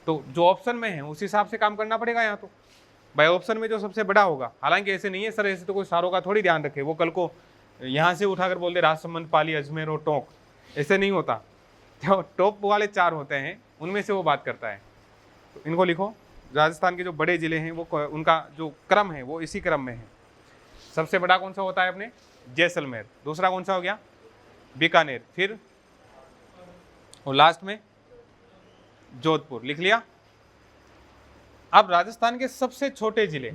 तो जो ऑप्शन में है उस हिसाब से काम करना पड़ेगा यहाँ तो। भाई ऑप्शन में जो सबसे बड़ा होगा, हालांकि ऐसे नहीं है सर, ऐसे तो कोई सारों का थोड़ी ध्यान रखे, वो कल को यहाँ से उठाकर बोल दे राजसमंद, पाली, अजमेर और टोंक, ऐसे नहीं होता। तो टॉप वाले 4 होते हैं, उनमें से वो बात करता है। तो इनको लिखो, राजस्थान के जो बड़े ज़िले हैं वो उनका जो क्रम है वो इसी क्रम में है। सबसे बड़ा कौन सा होता है अपने, जैसलमेर, दूसरा कौन सा हो गया, बीकानेर, फिर और लास्ट में जोधपुर, लिख लिया। अब राजस्थान के सबसे छोटे जिले,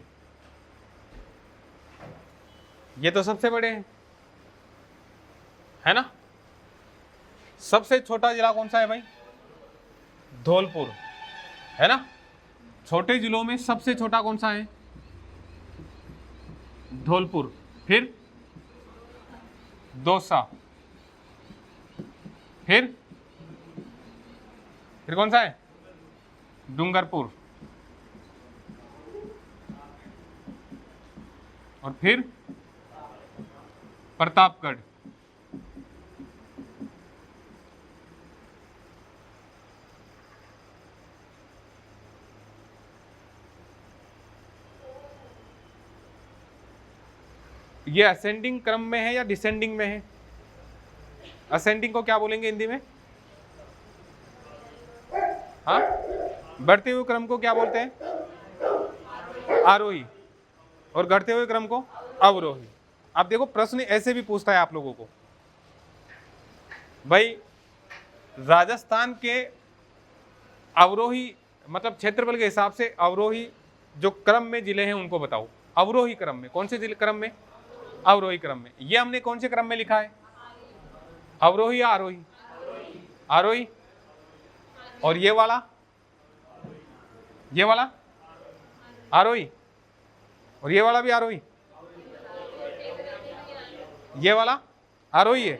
ये तो सबसे बड़े हैं, है ना। सबसे छोटा जिला कौन सा है भाई, धौलपुर, है ना। छोटे जिलों में सबसे छोटा कौन सा है, धौलपुर, फिर दौसा, फिर कौन सा है, डूंगरपुर, और फिर प्रतापगढ़। ये असेंडिंग क्रम में है या डिसेंडिंग में है, असेंडिंग को क्या बोलेंगे हिंदी में, हाँ, बढ़ते हुए क्रम को क्या बोलते हैं, आरोही, और घटते हुए क्रम को अवरोही। अब देखो प्रश्न ऐसे भी पूछता है आप लोगों को, भाई राजस्थान के अवरोही मतलब क्षेत्रफल के हिसाब से अवरोही जो क्रम में जिले हैं उनको बताओ। अवरोही क्रम में, कौन से जिले क्रम में, अवरोही क्रम में। ये हमने कौन से क्रम में लिखा है, अवरोही या आरोही, आरोही। और ये वाला आरोही, और ये वाला भी आरोही, ये वाला आरोही है,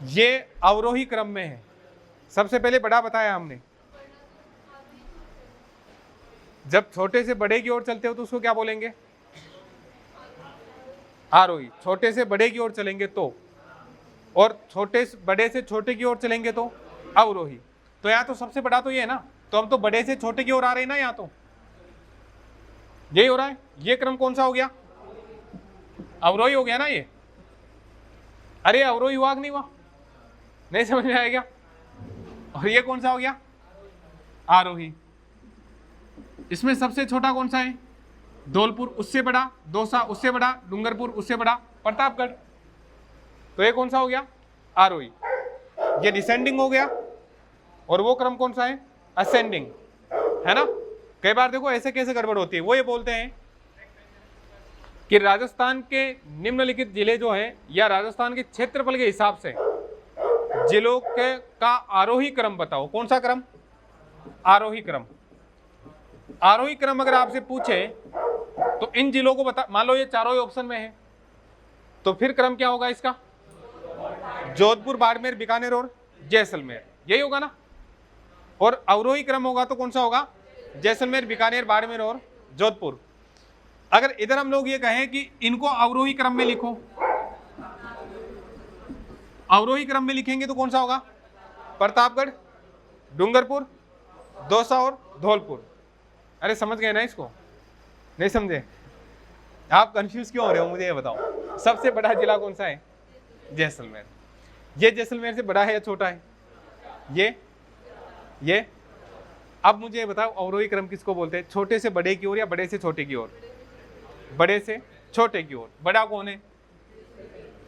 ये अवरोही क्रम में है। सबसे पहले बड़ा बताया हमने, जब छोटे से बड़े की ओर चलते हो तो उसको क्या बोलेंगे, आरोही। छोटे से बड़े की ओर चलेंगे तो, और छोटे से बड़े से छोटे की ओर चलेंगे तो अवरोही। तो यहाँ तो सबसे बड़ा तो ये है ना, तो हम तो बड़े से छोटे की ओर आ रहे हैं ना, यहाँ तो यही हो रहा है। ये क्रम कौन सा हो गया, अवरोही हो गया ना ये। अरे अवरोही हुआ कि नहीं हुआ, नहीं समझ में आएगा। और ये कौन सा हो गया, आरोही। इसमें सबसे छोटा कौन सा है, धौलपुर, उससे बड़ा दौसा, उससे बड़ा डूंगरपुर, उससे बड़ा प्रतापगढ़। तो ये कौन सा हो गया, आरोही। ये डिसेंडिंग हो गया, और वो क्रम कौन सा है, असेंडिंग, है ना। कई बार देखो ऐसे कैसे गड़बड़ होती है, वो ये बोलते हैं कि राजस्थान के निम्नलिखित जिले जो हैं, या राजस्थान के क्षेत्रफल के हिसाब से जिलों के का आरोही क्रम बताओ। कौन सा क्रम, आरोही क्रम। आरोही क्रम अगर आपसे पूछे तो इन जिलों को बता, मान लो ये चारों ही ऑप्शन में है, तो फिर क्रम क्या होगा इसका, जोधपुर, बाड़मेर, बीकानेर और जैसलमेर, यही होगा ना। और अवरोही क्रम होगा तो कौन सा होगा, जैसलमेर, बीकानेर, बाड़मेर और जोधपुर। अगर इधर हम लोग ये कहें कि इनको अवरोही क्रम में लिखो, अवरोही क्रम में लिखेंगे तो कौन सा होगा, प्रतापगढ़, डूंगरपुर, दौसा और धौलपुर। अरे समझ गए ना इसको, नहीं समझे, आप कंफ्यूज क्यों हो रहे हो, मुझे ये बताओ। सबसे बड़ा जिला कौन सा है, जैसलमेर। ये जैसलमेर से बड़ा है या छोटा है, ये। अब मुझे ये बताओ अवरोही क्रम किसको बोलते हैं, छोटे से बड़े की ओर या बड़े से छोटे की ओर, बड़े से छोटे की ओर। बड़ा कौन है,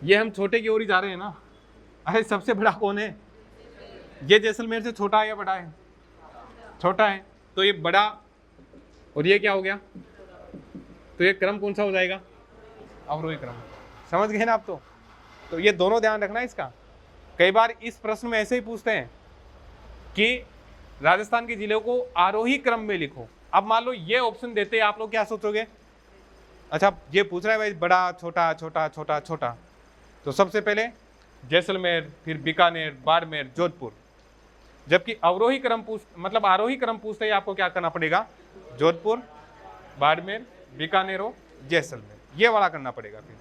ये हम छोटे की ओर ही जा रहे हैं ना। अरे सबसे बड़ा कौन है, ये जैसलमेर से छोटा है या बड़ा है, छोटा है। तो ये बड़ा, और ये क्या हो गया, तो ये क्रम कौन सा हो जाएगा, अवरोही क्रम। समझ गए ना आप तो ये दोनों ध्यान रखना इसका। कई बार इस प्रश्न में ऐसे ही पूछते हैं कि राजस्थान के जिलों को आरोही क्रम में लिखो। अब मान लो ये ऑप्शन देते हैं, आप लोग क्या सोचोगे, अच्छा ये पूछ रहा है भाई बड़ा, छोटा, छोटा, छोटा, छोटा। तो सबसे पहले जैसलमेर, फिर बीकानेर, बाड़मेर, जोधपुर। जबकि अवरोही क्रम मतलब आरोही क्रम पूछते ही आपको क्या करना पड़ेगा, जोधपुर, बाड़मेर, बीकानेर और जैसलमेर। ये वाला करना पड़ेगा फिर।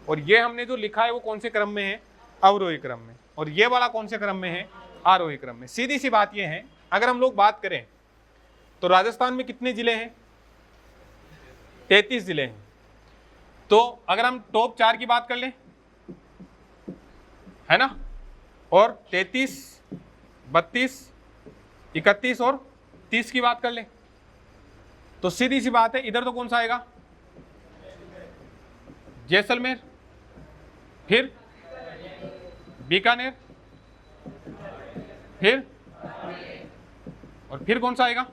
और ये हमने जो लिखा है वो कौन से क्रम में है, अवरोही क्रम में, और ये वाला कौन से क्रम में है, आरोही क्रम में। सीधी सी बात ये है, अगर हम लोग बात करें तो राजस्थान में कितने जिले हैं, 33 जिले हैं। तो अगर हम टॉप 4 की बात कर लें, है ना, और 33, 32, 31 और 30 की बात कर लें, तो सीधी सी बात है, इधर तो कौन सा आएगा, जैसलमेर, फिर बीकानेर, फिर और फिर कौन सा आएगा,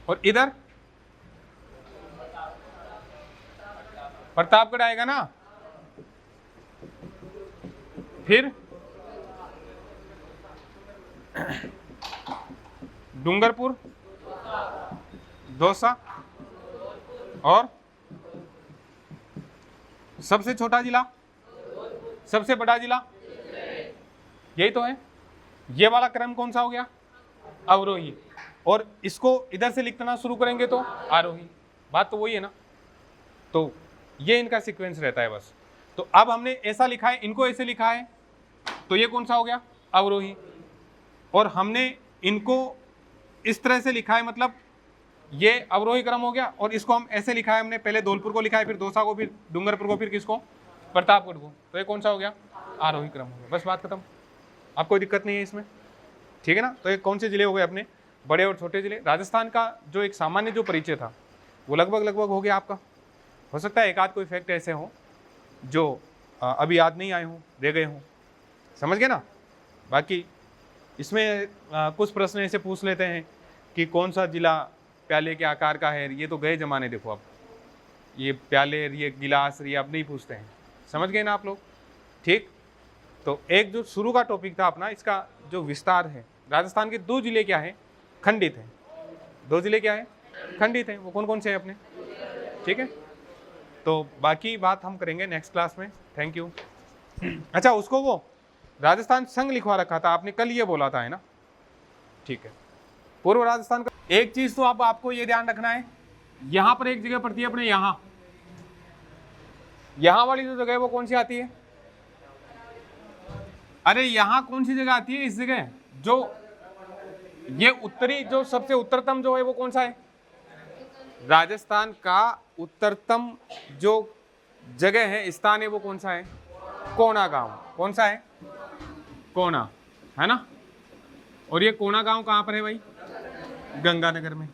और इधर प्रतापगढ़ आएगा ना, फिर डूंगरपुर, दौसा, और सबसे छोटा जिला, सबसे बड़ा जिला, यही तो है। ये वाला क्रम कौन सा हो गया, अवरोही, और इसको इधर से लिखना शुरू करेंगे तो आरोही। बात तो वही है ना। तो ये इनका सीक्वेंस रहता है बस। तो अब हमने ऐसा लिखा है, इनको ऐसे लिखा है, तो ये कौन सा हो गया, अवरोही। और हमने इनको इस तरह से लिखा है, मतलब ये अवरोही क्रम हो गया, और इसको हम ऐसे लिखा है, हमने पहले धौलपुर को लिखा है, फिर दौसा को, फिर डूंगरपुर को, फिर किसको, प्रतापगढ़ को। तो ये कौन सा हो गया, आरोही क्रम हो गया। बस बात खत्म। आपको कोई दिक्कत नहीं है इसमें, ठीक है ना। तो ये कौन से जिले हो गए अपने, बड़े और छोटे जिले। राजस्थान का जो एक सामान्य जो परिचय था वो लगभग हो गया आपका। हो सकता है एक आध कोई फैक्ट ऐसे हो जो अभी याद नहीं आए हों, रह गए हों, समझ गए ना। बाकी इसमें कुछ प्रश्न ऐसे पूछ लेते हैं कि कौन सा जिला प्याले के आकार का है। ये तो गए जमाने, देखो अब ये प्याले, ये गिलास, ये अब नहीं पूछते हैं, समझ गए ना आप लोग, ठीक। तो एक जो शुरू का टॉपिक था अपना, इसका जो विस्तार है, राजस्थान के 2 जिले क्या है, खंडित हैं। 2 जिले क्या है, खंडित हैं। वो कौन कौन से हैं अपने, ठीक है। तो बाकी बात हम करेंगे नेक्स्ट क्लास में। Thank you. अच्छा, उसको वो राजस्थान संघ लिखवा रखा था आपने, कल ये बोला था, है ना, ठीक है। पूर्व राजस्थान का एक चीज तो अब आपको ये ध्यान रखना है, यहां पर एक जगह पड़ती है अपने, यहां वाली जो जगह है वो कौन सी आती है, अरे यहां कौन सी जगह आती है, इस जगह जो ये उत्तरी, जो सबसे उत्तरतम जो है वो कौन सा है, राजस्थान का उत्तरतम जो जगह है, स्थान है, वो कौन सा है, कोना गांव। कौन सा है, कोना, है ना। और ये कोना गांव कहां पर है भाई, गंगानगर में।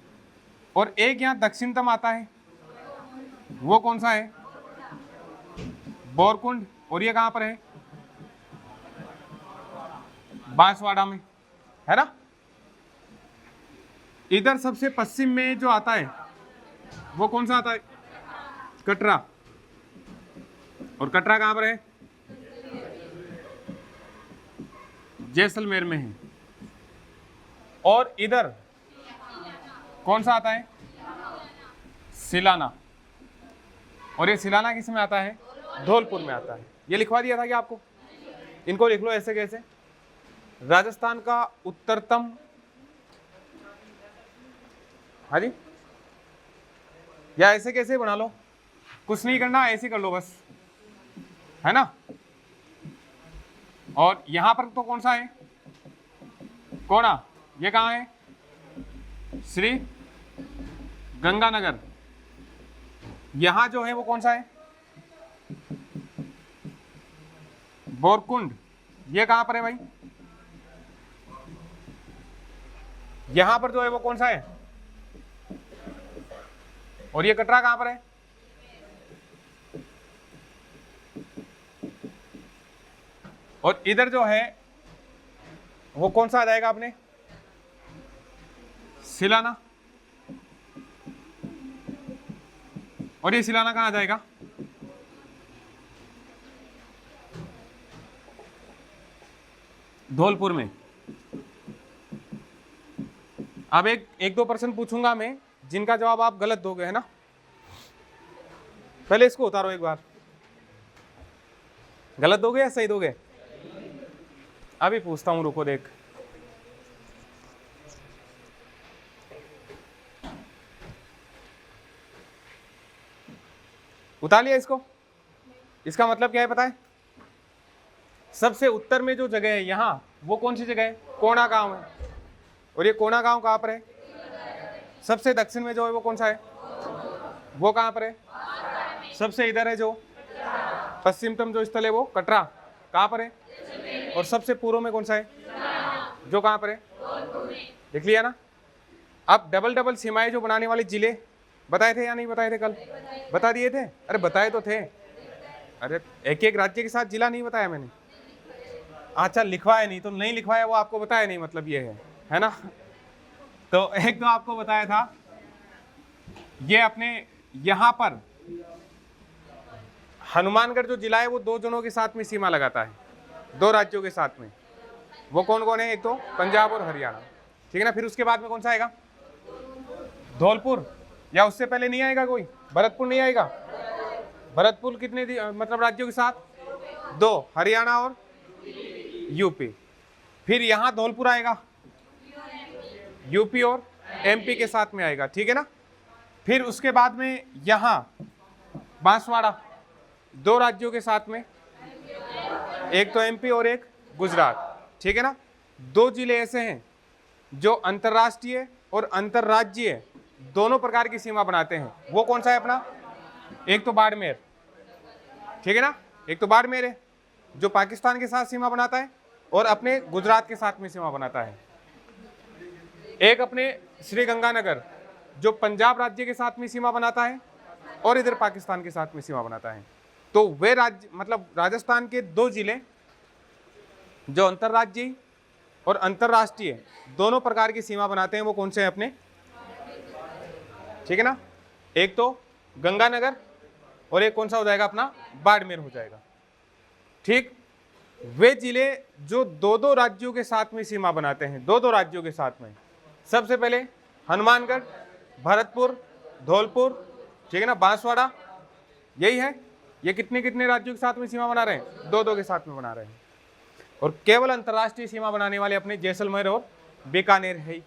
और एक यहां दक्षिणतम आता है, वो कौन सा है, बोरकुंड। और ये कहां पर है, बांसवाड़ा में, है ना। इधर सबसे पश्चिम में जो आता है वो कौन सा आता है, कटरा। और कटरा कहां पर है, जैसलमेर में है। और इधर कौन सा आता है, सिलाना। और ये सिलाना किस में आता है, धौलपुर में आता है। ये लिखवा दिया था कि आपको, इनको लिख लो ऐसे कैसे, राजस्थान का उत्तरतम, हाँ जी, या ऐसे कैसे बना लो, कुछ नहीं करना, ऐसे कर लो बस, है ना। और यहां पर तो कौन सा है, कोना। ये कहां है, श्री गंगानगर। यहां जो है वो कौन सा है, बोरकुंड। ये कहां पर है भाई, यहां पर जो है वो कौन सा है, और ये कटरा कहां पर है, और इधर जो है वो कौन सा आ जाएगा आपने, सिलाना। और ये सिलाना कहां आ जाएगा, धौलपुर में। अब एक दो प्रश्न पूछूंगा मैं, जिनका जवाब आप गलत दोगे, है ना। पहले इसको उतारो एक बार, गलत दोगे या सही दोगे, अभी पूछता हूं, रुको देख। उतार लिया इसको। इसका मतलब क्या है पता है? सबसे उत्तर में जो जगह है यहाँ, वो कौन सी जगह है? कोना गांव है। और ये कोना गांव कहाँ पर है? सबसे दक्षिण में जो है वो कौन सा है? वो कहाँ पर है? सबसे इधर है जो पश्चिमतम जो स्थल है वो कटरा, कहाँ पर है? और सबसे पूर्व में कौन सा है? जो कहाँ पर है? देख लिया ना। अब डबल डबल सीमाएं जो बनाने वाले जिले बताए थे या नहीं बताए थे? कल बता दिए थे। अरे बताए तो थे। अरे एक एक राज्य के साथ जिला नहीं बताया मैंने। अच्छा लिखवाया नहीं, तो नहीं लिखवाया वो आपको बताया नहीं, मतलब ये है ना। तो एक तो आपको बताया था, ये अपने यहां पर हनुमानगढ़ जो जिला है वो दो जनों के साथ में सीमा लगाता है, दो राज्यों के साथ में। वो कौन कौन है? एक तो पंजाब और हरियाणा, ठीक है ना। फिर उसके बाद में कौन सा आएगा? धौलपुर, या उससे पहले नहीं आएगा कोई? भरतपुर नहीं आएगा? भरतपुर कितने मतलब राज्यों के साथ? दो, हरियाणा और यूपी। फिर यहां धौलपुर आएगा, यूपी और एमपी के साथ में आएगा, ठीक है ना। फिर उसके बाद में यहां बांसवाड़ा, दो राज्यों के साथ में, एक तो एमपी और एक गुजरात, ठीक है ना। दो जिले ऐसे हैं जो अंतर्राष्ट्रीय और अंतर्राज्यीय दोनों प्रकार की सीमा बनाते हैं। वो कौन सा है अपना? एक तो बाड़मेर, ठीक है ना। एक तो बाड़मेर है जो पाकिस्तान के साथ सीमा बनाता है और अपने गुजरात के साथ में सीमा बनाता है। एक अपने श्रीगंगानगर जो पंजाब राज्य के साथ में सीमा बनाता है और इधर पाकिस्तान के साथ में सीमा बनाता है। तो वे राज्य मतलब राजस्थान के दो जिले जो अंतर्राज्यीय और अंतर्राष्ट्रीय दोनों प्रकार की सीमा बनाते हैं, वो कौन से हैं अपने? ठीक है ना। एक तो गंगानगर और एक कौन सा हो जाएगा अपना? बाड़मेर हो जाएगा, ठीक। वे जिले जो दो दो राज्यों के साथ में सीमा बनाते हैं, दो दो राज्यों के साथ में, सबसे पहले हनुमानगढ़, भरतपुर, धौलपुर, ठीक है ना, बांसवाड़ा, यही है। ये कितने कितने राज्यों के साथ में सीमा बना रहे हैं? दो दो के साथ में बना रहे हैं। और केवल अंतर्राष्ट्रीय सीमा बनाने वाले अपने जैसलमेर और बीकानेर है,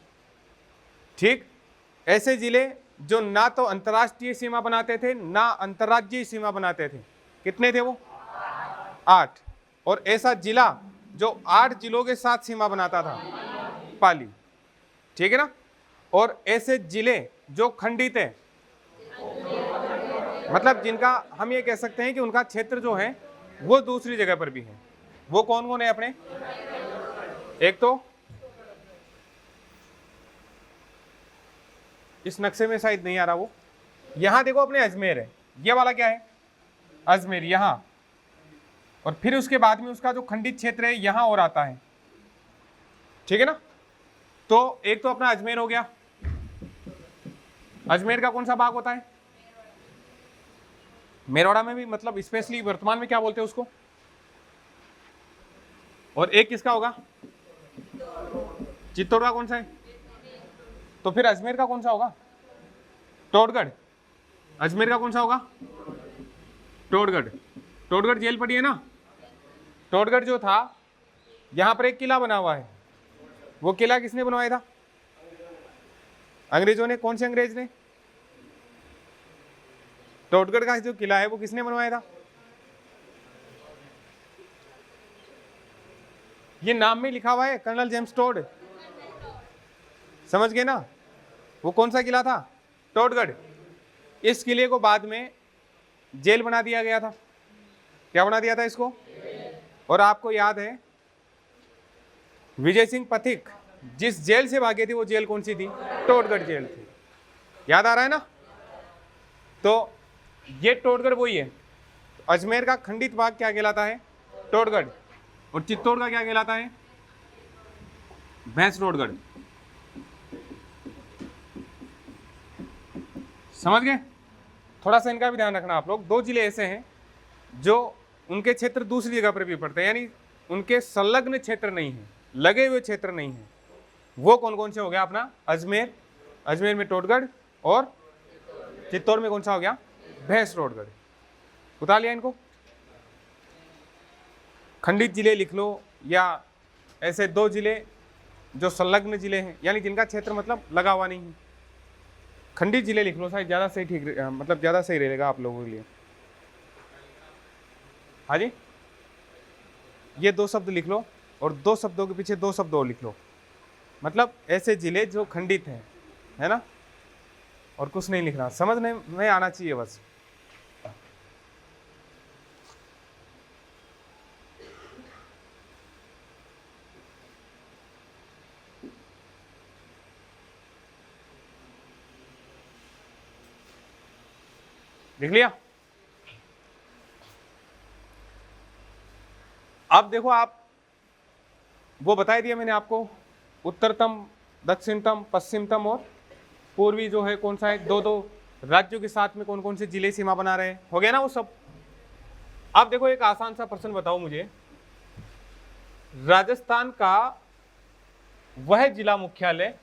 ठीक। ऐसे जिले जो ना तो अंतर्राष्ट्रीय सीमा बनाते थे ना अंतर्राज्यीय सीमा बनाते थे, कितने थे वो? 8। और ऐसा जिला जो 8 जिलों के साथ सीमा बनाता था, पाली, ठीक है ना। और ऐसे जिले जो खंडित है, मतलब जिनका हम ये कह सकते हैं कि उनका क्षेत्र जो है वो दूसरी जगह पर भी है, वो कौन कौन है अपने? एक तो इस नक्शे में शायद नहीं आ रहा, वो यहां देखो अपने अजमेर है, ये वाला क्या है? अजमेर यहां। और फिर उसके बाद में उसका जो खंडित क्षेत्र है यहां और आता है, ठीक है ना। तो एक तो अपना अजमेर हो गया। अजमेर का कौन सा भाग होता है? मेरवाड़ा में भी, मतलब स्पेशली वर्तमान में क्या बोलते हैं उसको? और एक किसका होगा? चित्तौड़ का कौन सा है? तो फिर अजमेर का कौन सा होगा? टोडगढ़। अजमेर का कौन सा होगा? टोडगढ़। टोडगढ़ जेल पड़ी है ना। टोडगढ़ जो था, यहां पर एक किला बना हुआ है, वो किला किसने बनवाया था? अंग्रेजों ने। कौन से अंग्रेज ने? टोडगढ़ का जो किला है वो किसने बनवाया था? ये नाम में लिखा हुआ है, कर्नल जेम्स टोड, समझ गए ना। वो कौन सा किला था? टोडगढ़। इस किले को बाद में जेल बना दिया गया था। क्या बना दिया था इसको? और आपको याद है विजय सिंह पथिक जिस जेल से भागे थे, वो जेल कौन सी थी? टोडगढ़ जेल थी। याद आ रहा है ना। तो ये टोडगढ़ वही है। अजमेर का खंडित भाग क्या कहलाता है? टोडगढ़। और चित्तौड़ का क्या कहलाता है? भैंसरोडगढ़। समझ गए? थोड़ा सा इनका भी ध्यान रखना आप लोग। दो जिले ऐसे हैं जो उनके क्षेत्र दूसरी जगह पर भी पड़ते हैं, यानी उनके संलग्न क्षेत्र नहीं है, लगे हुए क्षेत्र नहीं है। वो कौन कौन से हो गया अपना? अजमेर, अजमेर में टोडगढ़, और चित्तौड़ में कौन सा हो गया? भैंसरोडगढ़। उतार लिया इनको। खंडित जिले लिख लो, या ऐसे दो जिले जो संलग्न जिले हैं, यानी जिनका क्षेत्र मतलब लगा हुआ नहीं है, खंडित जिले लिख लो, शायद ज़्यादा सही, ठीक मतलब ज़्यादा सही रहेगा आप लोगों के लिए। हाँ जी, ये 2 शब्द लिख लो और 2 शब्दों के पीछे 2 शब्द और लिख लो, मतलब ऐसे जिले जो खंडित हैं, है ना, और कुछ नहीं लिखना, समझने में आना चाहिए बस। लिख लिया? अब देखो, आप वो बता दिया मैंने आपको, उत्तरतम, दक्षिणतम, पश्चिमतम और पूर्वी जो है कौन सा है, 2-2 राज्यों के साथ में कौन कौन से जिले सीमा बना रहे हैं, हो गया ना वो सब। अब देखो एक आसान सा प्रश्न बताओ मुझे, राजस्थान का वह जिला मुख्यालय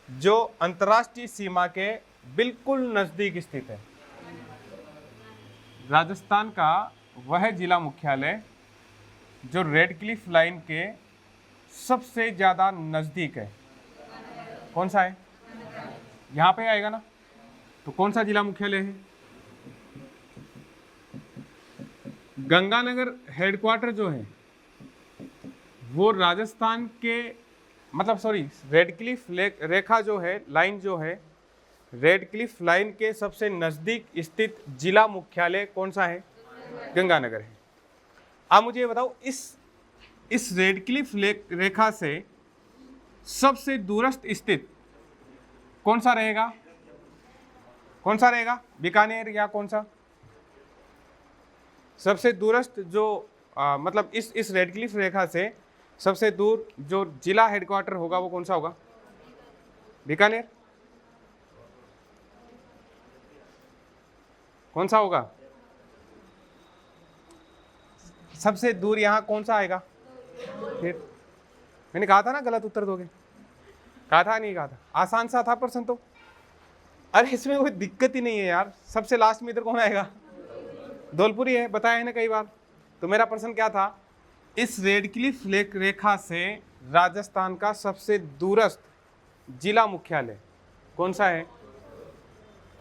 जो अंतर्राष्ट्रीय सीमा के बिल्कुल नजदीक स्थित है। राजस्थान का वह जिला मुख्यालय जो रेड क्लिफ लाइन के सबसे ज्यादा नजदीक है, कौन सा है? यहां पे आएगा ना, तो कौन सा जिला मुख्यालय है? गंगानगर हेडक्वार्टर जो है वो राजस्थान के, मतलब सॉरी, रेड क्लिफ रेखा जो है, लाइन जो है, रेड क्लिफ लाइन के सबसे नजदीक स्थित जिला मुख्यालय कौन सा है? गंगानगर है। अब मुझे ये बताओ, इस रेड क्लिफ रेखा से सबसे दूरस्थ स्थित कौन सा रहेगा? कौन सा रहेगा? बीकानेर या कौन सा? सबसे दूरस्थ जो मतलब इस रेड क्लिफ रेखा से सबसे दूर जो जिला हेडक्वार्टर होगा वो कौन सा होगा? बीकानेर। कौन सा होगा? सबसे दूर यहां कौन सा आएगा? फिर मैंने कहा था ना गलत उत्तर दोगे, कहा था नहीं कहा था? आसान सा था प्रश्न तो, अरे इसमें कोई दिक्कत ही नहीं है यार। सबसे लास्ट में इधर कौन आएगा? धौलपुर ही है, बताया है ना कई बार। तो मेरा प्रश्न क्या था, इस रेड क्लिफ रेखा से राजस्थान का सबसे दूरस्थ जिला मुख्यालय कौन सा है?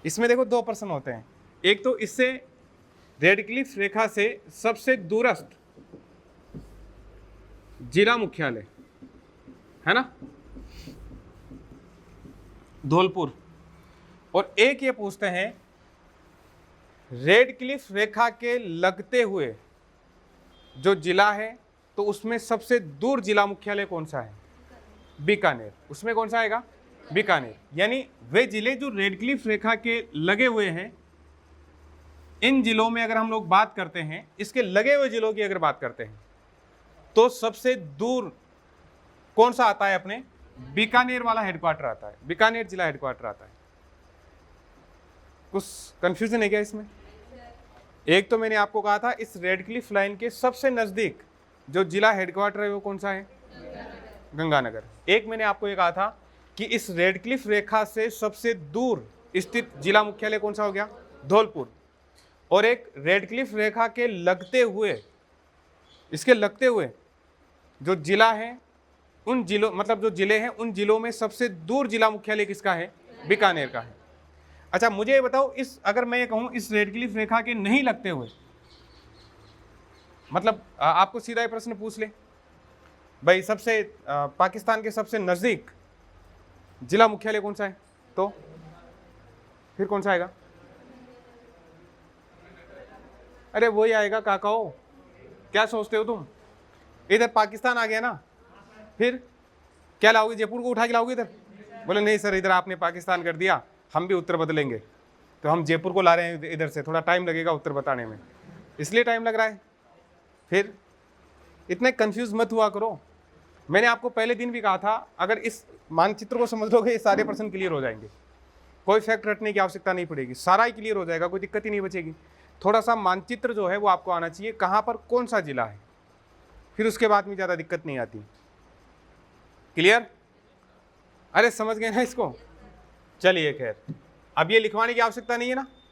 इसमें देखो 2 प्रश्न होते हैं, एक तो इससे रेड क्लिफ रेखा से सबसे दूरस्थ जिला मुख्यालय है ना, धौलपुर, और एक ये पूछते हैं रेड क्लिफ रेखा के लगते हुए जो जिला है तो उसमें सबसे दूर जिला मुख्यालय कौन सा है? बीकानेर। उसमें कौन सा आएगा? बीकानेर। यानी वे जिले जो रेड क्लिफ रेखा के लगे हुए हैं, इन जिलों में अगर हम लोग बात करते हैं, इसके लगे हुए जिलों की अगर बात करते हैं, तो सबसे दूर कौन सा आता है? अपने बीकानेर वाला हेडक्वार्टर आता है, बीकानेर जिला हेडक्वार्टर आता है। कुछ कंफ्यूजन है क्या इसमें? एक तो मैंने आपको कहा था इस रेड क्लिफ लाइन के सबसे नजदीक जो जिला हेडक्वार्टर है वो कौन सा है? गंगानगर। एक मैंने आपको ये कहा था कि इस रेड क्लिफ रेखा से सबसे दूर स्थित जिला मुख्यालय कौन सा हो गया? धौलपुर। और एक रेड क्लिफ रेखा के लगते हुए, इसके लगते हुए जो जिला है, उन जिलों, मतलब जो जिले हैं उन जिलों में सबसे दूर जिला मुख्यालय किसका है? बीकानेर का है। अच्छा मुझे ये बताओ, इस अगर मैं ये कहूं इस रेड क्लिफ रेखा के नहीं लगते हुए, मतलब आपको सीधा ही प्रश्न पूछ ले भाई, सबसे पाकिस्तान के सबसे नजदीक जिला मुख्यालय कौन सा है, तो फिर कौन सा आएगा? अरे वही आएगा काकाओ, क्या सोचते हो तुम? इधर पाकिस्तान आ गया ना, फिर क्या लाओगे? जयपुर को उठा के लाओगे इधर? बोले नहीं सर, इधर आपने पाकिस्तान कर दिया, हम भी उत्तर बदलेंगे, तो हम जयपुर को ला रहे हैं इधर से, थोड़ा टाइम लगेगा उत्तर बताने में, इसलिए टाइम लग रहा है। फिर इतने कंफ्यूज मत हुआ करो। मैंने आपको पहले दिन भी कहा था, अगर इस मानचित्र को समझ लोगे ये सारे प्रश्न क्लियर हो जाएंगे, कोई फैक्ट रटने की आवश्यकता नहीं पड़ेगी, सारा ही क्लियर हो जाएगा, कोई दिक्कत ही नहीं बचेगी। थोड़ा सा मानचित्र जो है वो आपको आना चाहिए, कहाँ पर कौन सा जिला है, फिर उसके बाद में ज़्यादा दिक्कत नहीं आती। क्लियर? अरे समझ गए ना इसको? चलिए खैर, अब ये लिखवाने की आवश्यकता नहीं है ना,